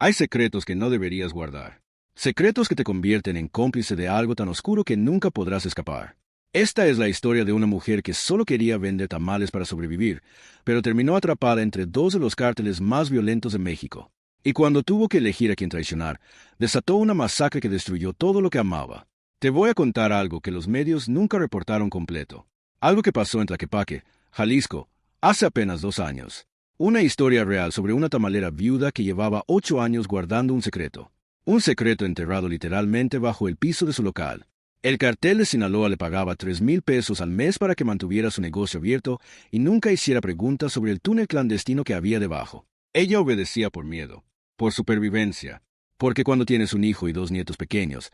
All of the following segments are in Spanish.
Hay secretos que no deberías guardar. Secretos que te convierten en cómplice de algo tan oscuro que nunca podrás escapar. Esta es la historia de una mujer que solo quería vender tamales para sobrevivir, pero terminó atrapada entre dos de los cárteles más violentos de México. Y cuando tuvo que elegir a quién traicionar, desató una masacre que destruyó todo lo que amaba. Te voy a contar algo que los medios nunca reportaron completo. Algo que pasó en Tlaquepaque, Jalisco, hace apenas 2 años. Una historia real sobre una tamalera viuda que llevaba 8 años guardando un secreto. Un secreto enterrado literalmente bajo el piso de su local. El cartel de Sinaloa le pagaba 3,000 pesos al mes para que mantuviera su negocio abierto y nunca hiciera preguntas sobre el túnel clandestino que había debajo. Ella obedecía por miedo, por supervivencia, porque cuando tienes un hijo y 2 nietos pequeños,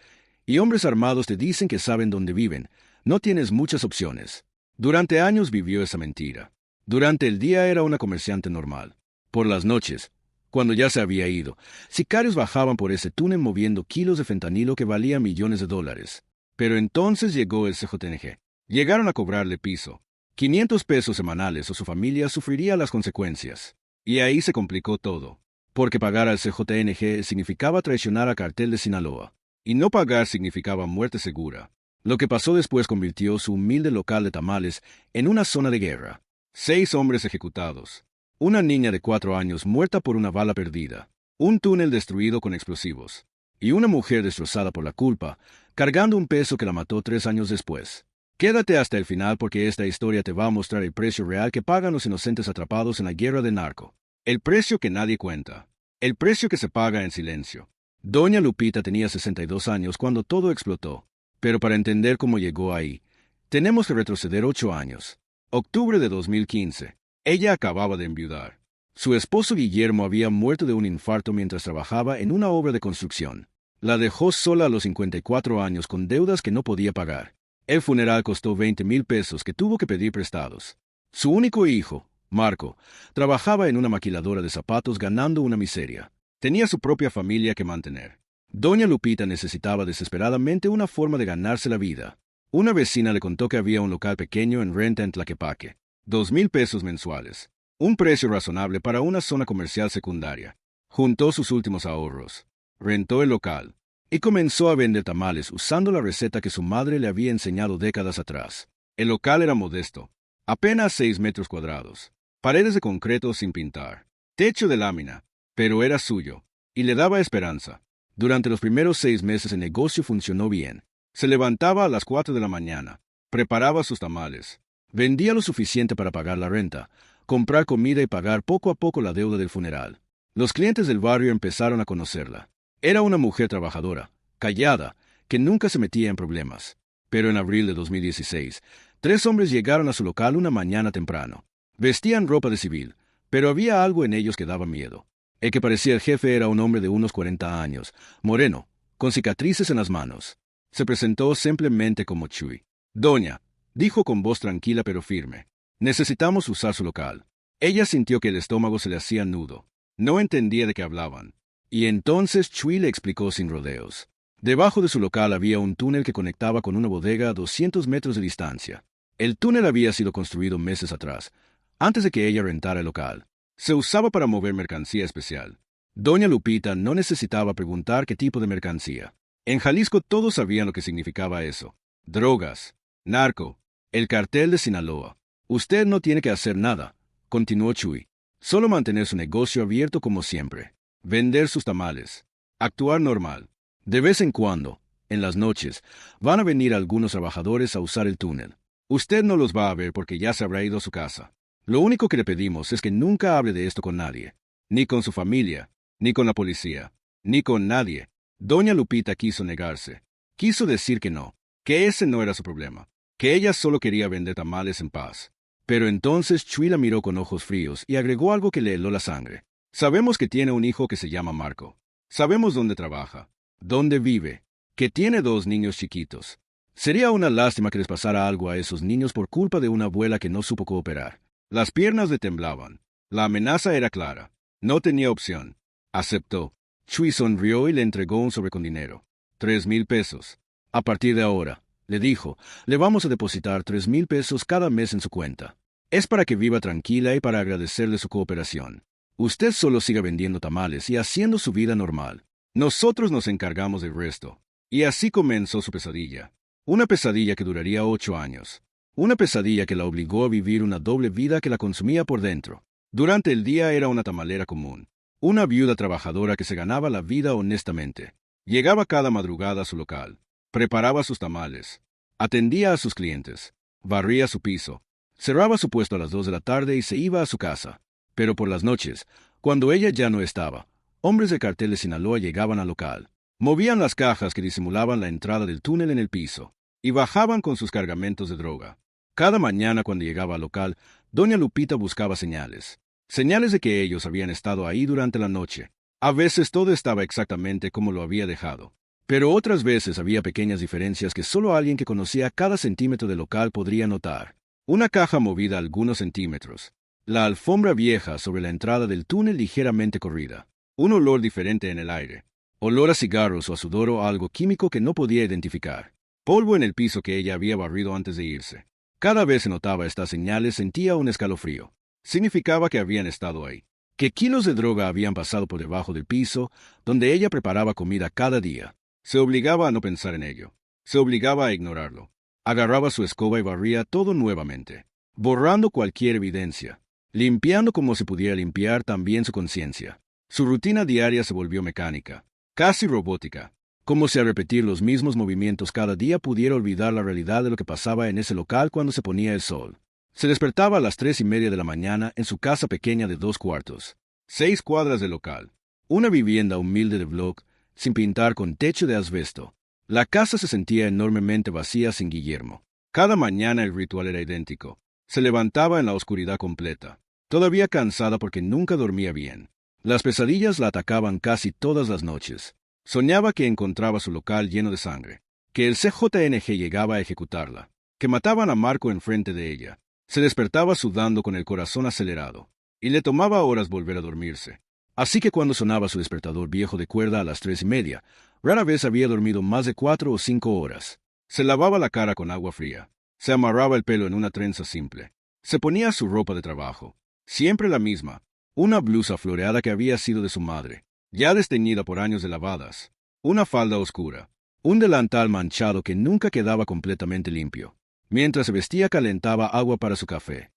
y hombres armados te dicen que saben dónde viven, no tienes muchas opciones. Durante años vivió esa mentira. Durante el día era una comerciante normal. Por las noches, cuando ya se había ido, sicarios bajaban por ese túnel moviendo kilos de fentanilo que valía millones de dólares. Pero entonces llegó el CJNG. Llegaron a cobrarle piso, 500 pesos semanales o su familia sufriría las consecuencias. Y ahí se complicó todo, porque pagar al CJNG significaba traicionar al cartel de Sinaloa. Y no pagar significaba muerte segura. Lo que pasó después convirtió su humilde local de tamales en una zona de guerra. 6 hombres ejecutados. Una niña de 4 años muerta por una bala perdida. Un túnel destruido con explosivos. Y una mujer destrozada por la culpa, cargando un peso que la mató 3 años después. Quédate hasta el final porque esta historia te va a mostrar el precio real que pagan los inocentes atrapados en la guerra de narco. El precio que nadie cuenta. El precio que se paga en silencio. Doña Lupita tenía 62 años cuando todo explotó. Pero para entender cómo llegó ahí, tenemos que retroceder 8 años. Octubre de 2015. Ella acababa de enviudar. Su esposo Guillermo había muerto de un infarto mientras trabajaba en una obra de construcción. La dejó sola a los 54 años con deudas que no podía pagar. El funeral costó 20,000 pesos que tuvo que pedir prestados. Su único hijo, Marco, trabajaba en una maquiladora de zapatos ganando una miseria. Tenía su propia familia que mantener. Doña Lupita necesitaba desesperadamente una forma de ganarse la vida. Una vecina le contó que había un local pequeño en renta en Tlaquepaque. 2,000 pesos mensuales. Un precio razonable para una zona comercial secundaria. Juntó sus últimos ahorros. Rentó el local. Y comenzó a vender tamales usando la receta que su madre le había enseñado décadas atrás. El local era modesto. Apenas 6 metros cuadrados. Paredes de concreto sin pintar. Techo de lámina. Pero era suyo. Y le daba esperanza. Durante los primeros 6 meses el negocio funcionó bien. Se levantaba a las 4 de la mañana. Preparaba sus tamales. Vendía lo suficiente para pagar la renta, comprar comida y pagar poco a poco la deuda del funeral. Los clientes del barrio empezaron a conocerla. Era una mujer trabajadora, callada, que nunca se metía en problemas. Pero en abril de 2016, 3 hombres llegaron a su local una mañana temprano. Vestían ropa de civil, pero había algo en ellos que daba miedo. El que parecía el jefe era un hombre de unos 40 años, moreno, con cicatrices en las manos. Se presentó simplemente como Chuy. Doña, dijo con voz tranquila pero firme, necesitamos usar su local. Ella sintió que el estómago se le hacía nudo. No entendía de qué hablaban. Y entonces Chuy le explicó sin rodeos. Debajo de su local había un túnel que conectaba con una bodega a 200 metros de distancia. El túnel había sido construido meses atrás, antes de que ella rentara el local. Se usaba para mover mercancía especial. Doña Lupita no necesitaba preguntar qué tipo de mercancía. En Jalisco todos sabían lo que significaba eso. Drogas, narco, el cartel de Sinaloa. Usted no tiene que hacer nada, continuó Chuy. Solo mantener su negocio abierto como siempre. Vender sus tamales. Actuar normal. De vez en cuando, en las noches, van a venir algunos trabajadores a usar el túnel. Usted no los va a ver porque ya se habrá ido a su casa. Lo único que le pedimos es que nunca hable de esto con nadie. Ni con su familia, ni con la policía, ni con nadie. Doña Lupita quiso negarse. Quiso decir que no, que ese no era su problema, que ella solo quería vender tamales en paz. Pero entonces Chuy la miró con ojos fríos y agregó algo que le heló la sangre. Sabemos que tiene un hijo que se llama Marco. Sabemos dónde trabaja, dónde vive, que tiene 2 niños chiquitos. Sería una lástima que les pasara algo a esos niños por culpa de una abuela que no supo cooperar. Las piernas le temblaban. La amenaza era clara. No tenía opción. Aceptó. Chuy sonrió y le entregó un sobre con dinero. 3,000 pesos. A partir de ahora, le dijo, le vamos a depositar 3,000 pesos cada mes en su cuenta. Es para que viva tranquila y para agradecerle su cooperación. Usted solo siga vendiendo tamales y haciendo su vida normal. Nosotros nos encargamos del resto. Y así comenzó su pesadilla. Una pesadilla que duraría 8 años. Una pesadilla que la obligó a vivir una doble vida que la consumía por dentro. Durante el día era una tamalera común. Una viuda trabajadora que se ganaba la vida honestamente. Llegaba cada madrugada a su local. Preparaba sus tamales. Atendía a sus clientes. Barría su piso. Cerraba su puesto a las 2 de la tarde y se iba a su casa. Pero por las noches, cuando ella ya no estaba, hombres de cartel de Sinaloa llegaban al local. Movían las cajas que disimulaban la entrada del túnel en el piso y bajaban con sus cargamentos de droga. Cada mañana cuando llegaba al local, doña Lupita buscaba señales. Señales de que ellos habían estado ahí durante la noche. A veces todo estaba exactamente como lo había dejado. Pero otras veces había pequeñas diferencias que solo alguien que conocía cada centímetro del local podría notar. Una caja movida algunos centímetros. La alfombra vieja sobre la entrada del túnel ligeramente corrida. Un olor diferente en el aire. Olor a cigarros o a sudor o a algo químico que no podía identificar. Polvo en el piso que ella había barrido antes de irse. Cada vez que notaba estas señales sentía un escalofrío. Significaba que habían estado ahí. Que kilos de droga habían pasado por debajo del piso, donde ella preparaba comida cada día. Se obligaba a no pensar en ello. Se obligaba a ignorarlo. Agarraba su escoba y barría todo nuevamente, borrando cualquier evidencia, limpiando como se pudiera limpiar también su conciencia. Su rutina diaria se volvió mecánica, casi robótica, como si al repetir los mismos movimientos cada día pudiera olvidar la realidad de lo que pasaba en ese local cuando se ponía el sol. Se despertaba a las 3:30 de la mañana en su casa pequeña de 2 cuartos, 6 cuadras del local, una vivienda humilde de bloc, sin pintar con techo de asbesto. La casa se sentía enormemente vacía sin Guillermo. Cada mañana el ritual era idéntico. Se levantaba en la oscuridad completa, todavía cansada porque nunca dormía bien. Las pesadillas la atacaban casi todas las noches. Soñaba que encontraba su local lleno de sangre, que el CJNG llegaba a ejecutarla, que mataban a Marco enfrente de ella. Se despertaba sudando con el corazón acelerado, y le tomaba horas volver a dormirse. Así que cuando sonaba su despertador viejo de cuerda a las 3:30, rara vez había dormido más de 4 o 5 horas. Se lavaba la cara con agua fría. Se amarraba el pelo en una trenza simple. Se ponía su ropa de trabajo, siempre la misma, una blusa floreada que había sido de su madre, ya desteñida por años de lavadas, una falda oscura, un delantal manchado que nunca quedaba completamente limpio. Mientras se vestía calentaba agua para su café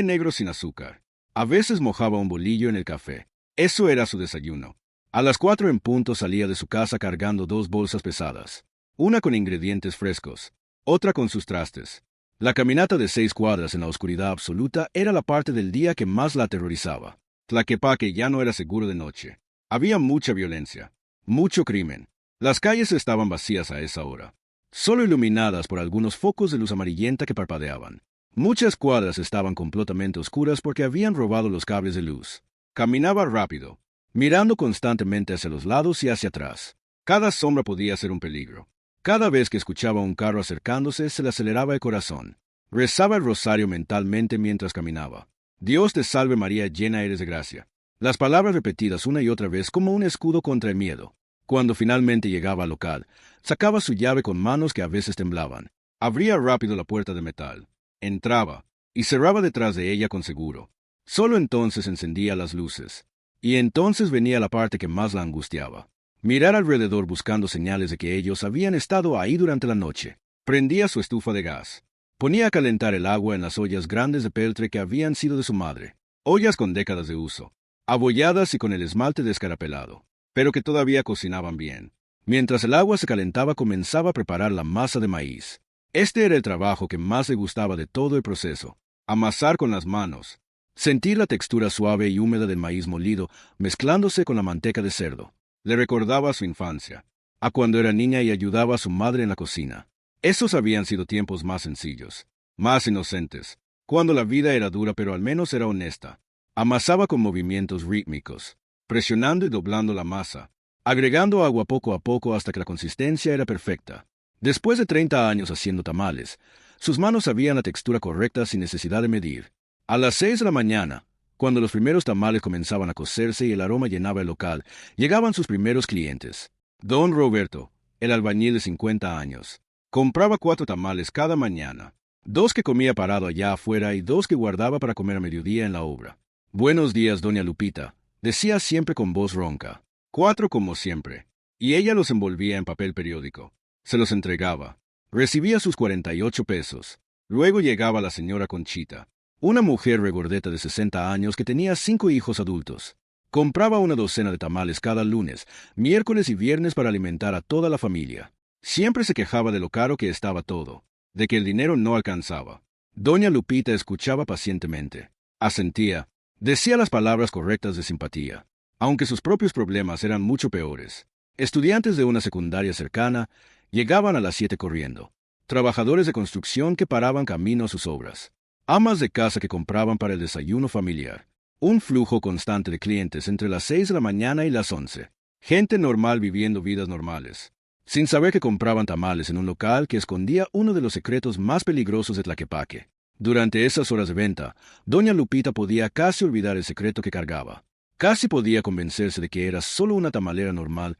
negro sin azúcar. A veces mojaba un bolillo en el café. Eso era su desayuno. A las 4 en punto salía de su casa cargando 2 bolsas pesadas, una con ingredientes frescos, otra con sus trastes. La caminata de 6 cuadras en la oscuridad absoluta era la parte del día que más la aterrorizaba. Tlaquepaque ya no era seguro de noche. Había mucha violencia, mucho crimen. Las calles estaban vacías a esa hora, solo iluminadas por algunos focos de luz amarillenta que parpadeaban. Muchas cuadras estaban completamente oscuras porque habían robado los cables de luz. Caminaba rápido, mirando constantemente hacia los lados y hacia atrás. Cada sombra podía ser un peligro. Cada vez que escuchaba un carro acercándose, se le aceleraba el corazón. Rezaba el rosario mentalmente mientras caminaba. Dios te salve María, llena eres de gracia. Las palabras repetidas una y otra vez como un escudo contra el miedo. Cuando finalmente llegaba al local, sacaba su llave con manos que a veces temblaban. Abría rápido la puerta de metal. Entraba y cerraba detrás de ella con seguro. Solo entonces encendía las luces. Y entonces venía la parte que más la angustiaba. Mirar alrededor buscando señales de que ellos habían estado ahí durante la noche. Prendía su estufa de gas. Ponía a calentar el agua en las ollas grandes de peltre que habían sido de su madre. Ollas con décadas de uso, abolladas y con el esmalte descarapelado, pero que todavía cocinaban bien. Mientras el agua se calentaba comenzaba a preparar la masa de maíz. Este era el trabajo que más le gustaba de todo el proceso. Amasar con las manos. Sentir la textura suave y húmeda del maíz molido mezclándose con la manteca de cerdo. Le recordaba a su infancia, a cuando era niña y ayudaba a su madre en la cocina. Esos habían sido tiempos más sencillos, más inocentes, cuando la vida era dura pero al menos era honesta. Amasaba con movimientos rítmicos, presionando y doblando la masa, agregando agua poco a poco hasta que la consistencia era perfecta. Después de 30 años haciendo tamales, sus manos sabían la textura correcta sin necesidad de medir. A las 6 de la mañana, cuando los primeros tamales comenzaban a cocerse y el aroma llenaba el local, llegaban sus primeros clientes. Don Roberto, el albañil de 50 años, compraba 4 tamales cada mañana, 2 que comía parado allá afuera y 2 que guardaba para comer a mediodía en la obra. Buenos días, doña Lupita, decía siempre con voz ronca. 4 como siempre. Y ella los envolvía en papel periódico. Se los entregaba. Recibía sus 48 pesos. Luego llegaba la señora Conchita, una mujer regordeta de 60 años que tenía 5 hijos adultos. Compraba una docena de tamales cada lunes, miércoles y viernes para alimentar a toda la familia. Siempre se quejaba de lo caro que estaba todo, de que el dinero no alcanzaba. Doña Lupita escuchaba pacientemente. Asentía. Decía las palabras correctas de simpatía, aunque sus propios problemas eran mucho peores. Estudiantes de una secundaria cercana llegaban a las 7 corriendo. Trabajadores de construcción que paraban camino a sus obras. Amas de casa que compraban para el desayuno familiar. Un flujo constante de clientes entre las 6 de la mañana y las 11. Gente normal viviendo vidas normales, sin saber que compraban tamales en un local que escondía uno de los secretos más peligrosos de Tlaquepaque. Durante esas horas de venta, doña Lupita podía casi olvidar el secreto que cargaba. Casi podía convencerse de que era solo una tamalera normal,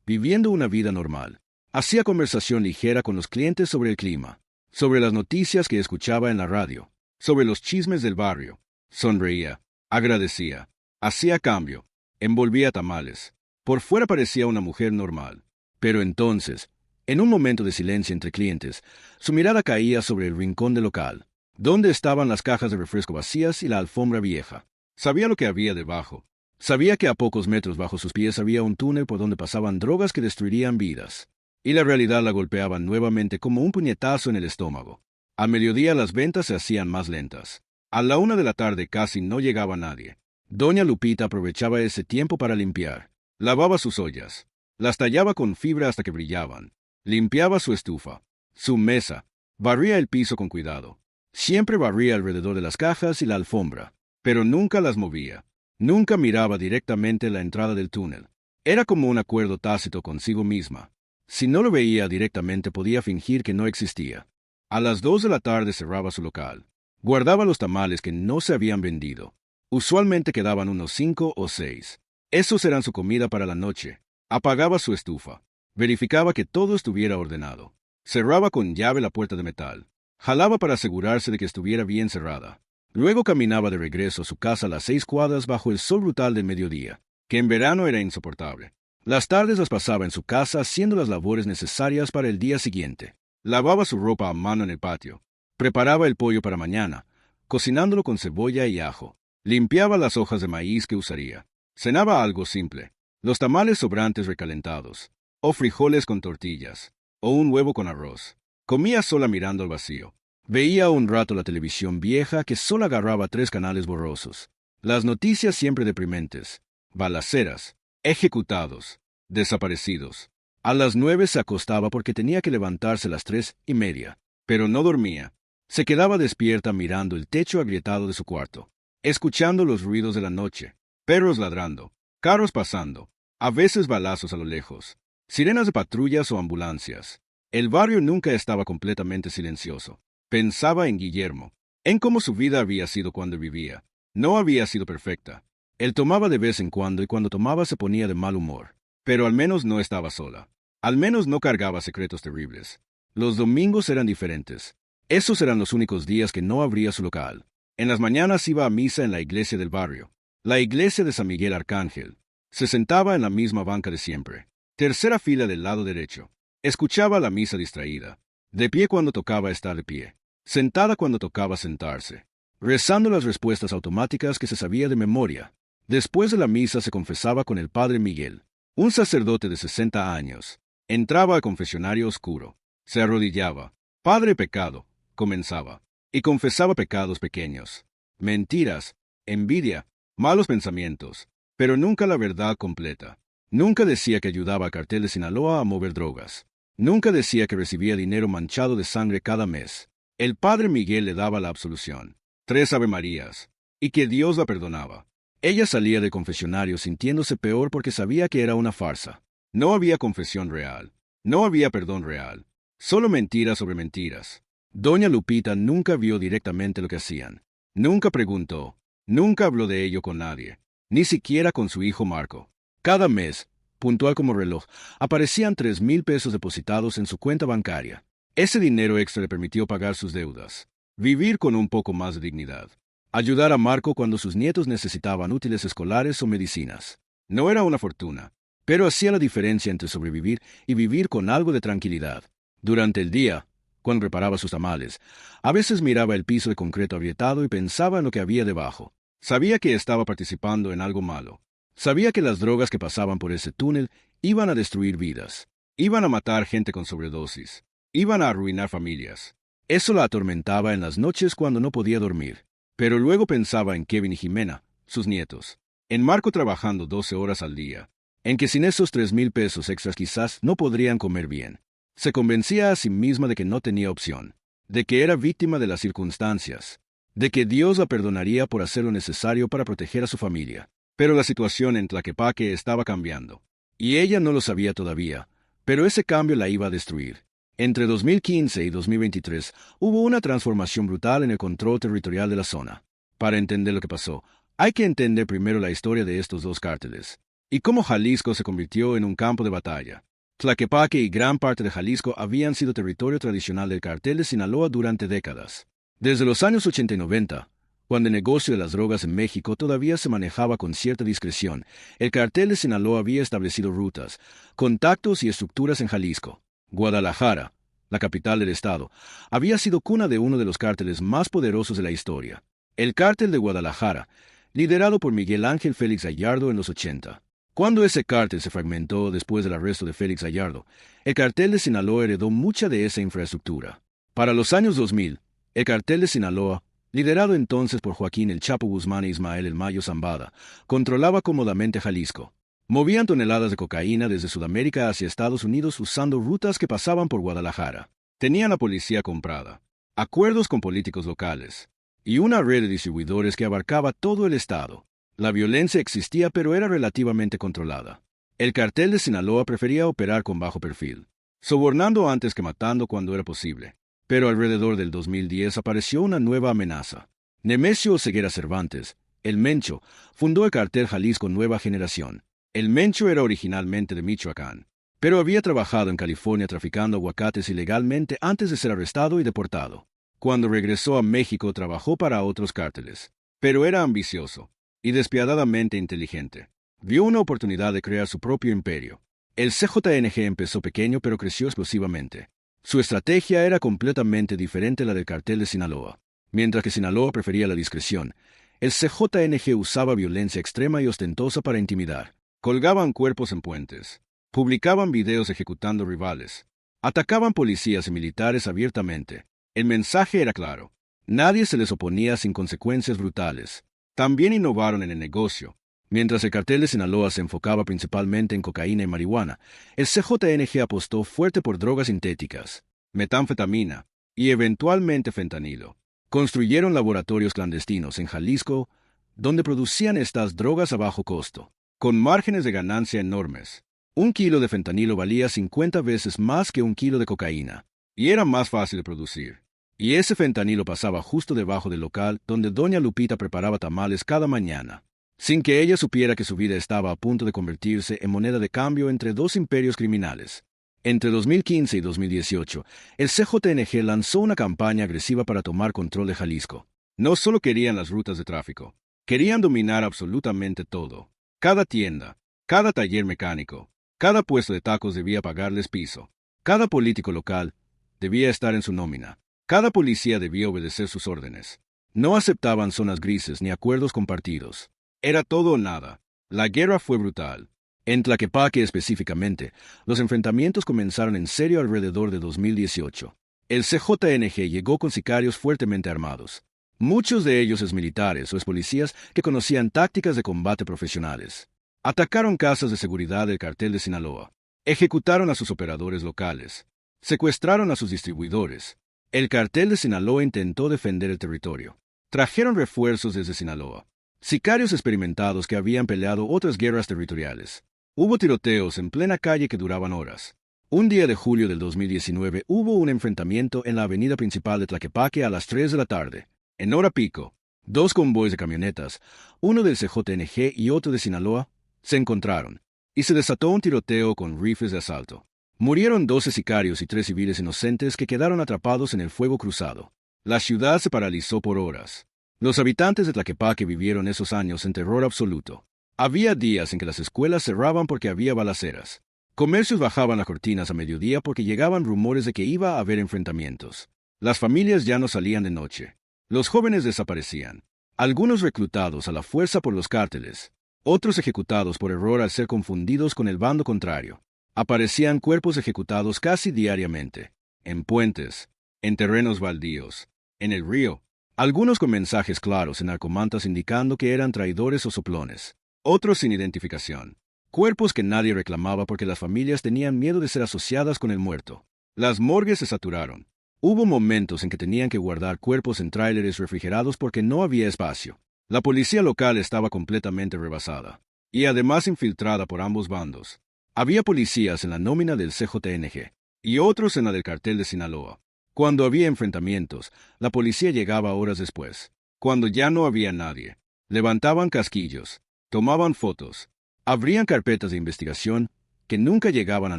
viviendo una vida normal. Hacía conversación ligera con los clientes sobre el clima, sobre las noticias que escuchaba en la radio, sobre los chismes del barrio. Sonreía, agradecía, hacía cambio, envolvía tamales. Por fuera parecía una mujer normal. Pero entonces, en un momento de silencio entre clientes, su mirada caía sobre el rincón del local, donde estaban las cajas de refresco vacías y la alfombra vieja. Sabía lo que había debajo. Sabía que a pocos metros bajo sus pies había un túnel por donde pasaban drogas que destruirían vidas. Y la realidad la golpeaba nuevamente como un puñetazo en el estómago. Al mediodía las ventas se hacían más lentas. A la 1 de la tarde casi no llegaba nadie. Doña Lupita aprovechaba ese tiempo para limpiar. Lavaba sus ollas. Las tallaba con fibra hasta que brillaban. Limpiaba su estufa, su mesa. Barría el piso con cuidado. Siempre barría alrededor de las cajas y la alfombra, pero nunca las movía. Nunca miraba directamente la entrada del túnel. Era como un acuerdo tácito consigo misma. Si no lo veía directamente podía fingir que no existía. A las 2 de la tarde cerraba su local. Guardaba los tamales que no se habían vendido. Usualmente quedaban unos 5 o 6. Esos eran su comida para la noche. Apagaba su estufa. Verificaba que todo estuviera ordenado. Cerraba con llave la puerta de metal. Jalaba para asegurarse de que estuviera bien cerrada. Luego caminaba de regreso a su casa a las 6 cuadras bajo el sol brutal del mediodía, que en verano era insoportable. Las tardes las pasaba en su casa haciendo las labores necesarias para el día siguiente. Lavaba su ropa a mano en el patio. Preparaba el pollo para mañana, cocinándolo con cebolla y ajo. Limpiaba las hojas de maíz que usaría. Cenaba algo simple. Los tamales sobrantes recalentados, o frijoles con tortillas, o un huevo con arroz. Comía sola mirando al vacío. Veía un rato la televisión vieja que solo agarraba 3 canales borrosos. Las noticias siempre deprimentes. Balaceras, ejecutados, desaparecidos. A las 9 se acostaba porque tenía que levantarse a las 3:30, pero no dormía. Se quedaba despierta mirando el techo agrietado de su cuarto, escuchando los ruidos de la noche, perros ladrando, carros pasando, a veces balazos a lo lejos, sirenas de patrullas o ambulancias. El barrio nunca estaba completamente silencioso. Pensaba en Guillermo, en cómo su vida había sido cuando vivía. No había sido perfecta. Él tomaba de vez en cuando y cuando tomaba se ponía de mal humor. Pero al menos no estaba sola. Al menos no cargaba secretos terribles. Los domingos eran diferentes. Esos eran los únicos días que no abría su local. En las mañanas iba a misa en la iglesia del barrio, la iglesia de San Miguel Arcángel. Se sentaba en la misma banca de siempre, tercera fila del lado derecho. Escuchaba la misa distraída, de pie cuando tocaba estar de pie, sentada cuando tocaba sentarse, rezando las respuestas automáticas que se sabía de memoria. Después de la misa se confesaba con el padre Miguel, un sacerdote de 60 años. Entraba al confesionario oscuro, se arrodillaba. Padre pecado, comenzaba, y confesaba pecados pequeños, mentiras, envidia, malos pensamientos, pero nunca la verdad completa. Nunca decía que ayudaba al cartel de Sinaloa a mover drogas. Nunca decía que recibía dinero manchado de sangre cada mes. El padre Miguel le daba la absolución, 3 avemarías, y que Dios la perdonaba. Ella salía del confesionario sintiéndose peor porque sabía que era una farsa. No había confesión real. No había perdón real. Solo mentiras sobre mentiras. Doña Lupita nunca vio directamente lo que hacían. Nunca preguntó. Nunca habló de ello con nadie. Ni siquiera con su hijo Marco. Cada mes, puntual como reloj, aparecían 3,000 pesos depositados en su cuenta bancaria. Ese dinero extra le permitió pagar sus deudas, vivir con un poco más de dignidad. ayudar a Marco cuando sus nietos necesitaban útiles escolares o medicinas. No era una fortuna, pero hacía la diferencia entre sobrevivir y vivir con algo de tranquilidad. Durante el día, cuando preparaba sus tamales, a veces miraba el piso de concreto agrietado y pensaba en lo que había debajo. Sabía que estaba participando en algo malo. Sabía que las drogas que pasaban por ese túnel iban a destruir vidas. Iban a matar gente con sobredosis. Iban a arruinar familias. Eso la atormentaba en las noches cuando no podía dormir. Pero luego pensaba en Kevin y Jimena, sus nietos. En Marco trabajando 12 horas al día. En que sin esos 3,000 pesos extras quizás no podrían comer bien. Se convencía a sí misma de que no tenía opción. De que era víctima de las circunstancias. De que Dios la perdonaría por hacer lo necesario para proteger a su familia. Pero la situación en Tlaquepaque estaba cambiando. Y ella no lo sabía todavía. Pero ese cambio la iba a destruir. Entre 2015 y 2023 hubo una transformación brutal en el control territorial de la zona. Para entender lo que pasó, hay que entender primero la historia de estos dos cárteles, y cómo Jalisco se convirtió en un campo de batalla. Tlaquepaque y gran parte de Jalisco habían sido territorio tradicional del cartel de Sinaloa durante décadas. Desde los años 80 y 90, cuando el negocio de las drogas en México todavía se manejaba con cierta discreción, el cartel de Sinaloa había establecido rutas, contactos y estructuras en Jalisco. Guadalajara, la capital del estado, había sido cuna de uno de los cárteles más poderosos de la historia. El cártel de Guadalajara, liderado por Miguel Ángel Félix Gallardo en los 80. Cuando ese cártel se fragmentó después del arresto de Félix Gallardo, el cartel de Sinaloa heredó mucha de esa infraestructura. Para los años 2000, el cartel de Sinaloa, liderado entonces por Joaquín El Chapo Guzmán e Ismael El Mayo Zambada, controlaba cómodamente Jalisco. Movían toneladas de cocaína desde Sudamérica hacia Estados Unidos usando rutas que pasaban por Guadalajara. Tenían la policía comprada, acuerdos con políticos locales, y una red de distribuidores que abarcaba todo el estado. La violencia existía pero era relativamente controlada. El cartel de Sinaloa prefería operar con bajo perfil, sobornando antes que matando cuando era posible. Pero alrededor del 2010 apareció una nueva amenaza. Nemesio Ceguera Cervantes, el Mencho, fundó el cartel Jalisco Nueva Generación. El Mencho era originalmente de Michoacán, pero había trabajado en California traficando aguacates ilegalmente antes de ser arrestado y deportado. Cuando regresó a México trabajó para otros cárteles, pero era ambicioso y despiadadamente inteligente. Vio una oportunidad de crear su propio imperio. El CJNG empezó pequeño pero creció explosivamente. Su estrategia era completamente diferente a la del cartel de Sinaloa. Mientras que Sinaloa prefería la discreción, el CJNG usaba violencia extrema y ostentosa para intimidar. Colgaban cuerpos en puentes, publicaban videos ejecutando rivales, atacaban policías y militares abiertamente. El mensaje era claro. Nadie se les oponía sin consecuencias brutales. También innovaron en el negocio. Mientras el cartel de Sinaloa se enfocaba principalmente en cocaína y marihuana, el CJNG apostó fuerte por drogas sintéticas, metanfetamina y eventualmente fentanilo. Construyeron laboratorios clandestinos en Jalisco, donde producían estas drogas a bajo costo, con márgenes de ganancia enormes. 1 kilo de fentanilo valía 50 veces más que 1 kilo de cocaína, y era más fácil de producir. Y ese fentanilo pasaba justo debajo del local donde doña Lupita preparaba tamales cada mañana, sin que ella supiera que su vida estaba a punto de convertirse en moneda de cambio entre dos imperios criminales. Entre 2015 y 2018, el CJNG lanzó una campaña agresiva para tomar control de Jalisco. No solo querían las rutas de tráfico, querían dominar absolutamente todo. Cada tienda, cada taller mecánico, cada puesto de tacos debía pagarles piso. Cada político local debía estar en su nómina. Cada policía debía obedecer sus órdenes. No aceptaban zonas grises ni acuerdos compartidos. Era todo o nada. La guerra fue brutal. En Tlaquepaque específicamente, los enfrentamientos comenzaron en serio alrededor de 2018. El CJNG llegó con sicarios fuertemente armados. Muchos de ellos exmilitares o expolicías que conocían tácticas de combate profesionales. Atacaron casas de seguridad del cartel de Sinaloa. Ejecutaron a sus operadores locales. Secuestraron a sus distribuidores. El cartel de Sinaloa intentó defender el territorio. Trajeron refuerzos desde Sinaloa. Sicarios experimentados que habían peleado otras guerras territoriales. Hubo tiroteos en plena calle que duraban horas. Un día de julio del 2019 hubo un enfrentamiento en la avenida principal de Tlaquepaque a las 3 de la tarde. En hora pico, 2 convoys de camionetas, uno del CJNG y otro de Sinaloa, se encontraron, y se desató un tiroteo con rifles de asalto. Murieron 12 sicarios y 3 civiles inocentes que quedaron atrapados en el fuego cruzado. La ciudad se paralizó por horas. Los habitantes de Tlaquepaque vivieron esos años en terror absoluto. Había días en que las escuelas cerraban porque había balaceras. Comercios bajaban las cortinas a mediodía porque llegaban rumores de que iba a haber enfrentamientos. Las familias ya no salían de noche. Los jóvenes desaparecían. Algunos reclutados a la fuerza por los cárteles, otros ejecutados por error al ser confundidos con el bando contrario. Aparecían cuerpos ejecutados casi diariamente, en puentes, en terrenos baldíos, en el río, algunos con mensajes claros en narcomantas indicando que eran traidores o soplones, otros sin identificación, cuerpos que nadie reclamaba porque las familias tenían miedo de ser asociadas con el muerto. Las morgues se saturaron. Hubo momentos en que tenían que guardar cuerpos en tráileres refrigerados porque no había espacio. La policía local estaba completamente rebasada, y además infiltrada por ambos bandos. Había policías en la nómina del CJNG, y otros en la del cartel de Sinaloa. Cuando había enfrentamientos, la policía llegaba horas después. Cuando ya no había nadie, levantaban casquillos, tomaban fotos, abrían carpetas de investigación que nunca llegaban a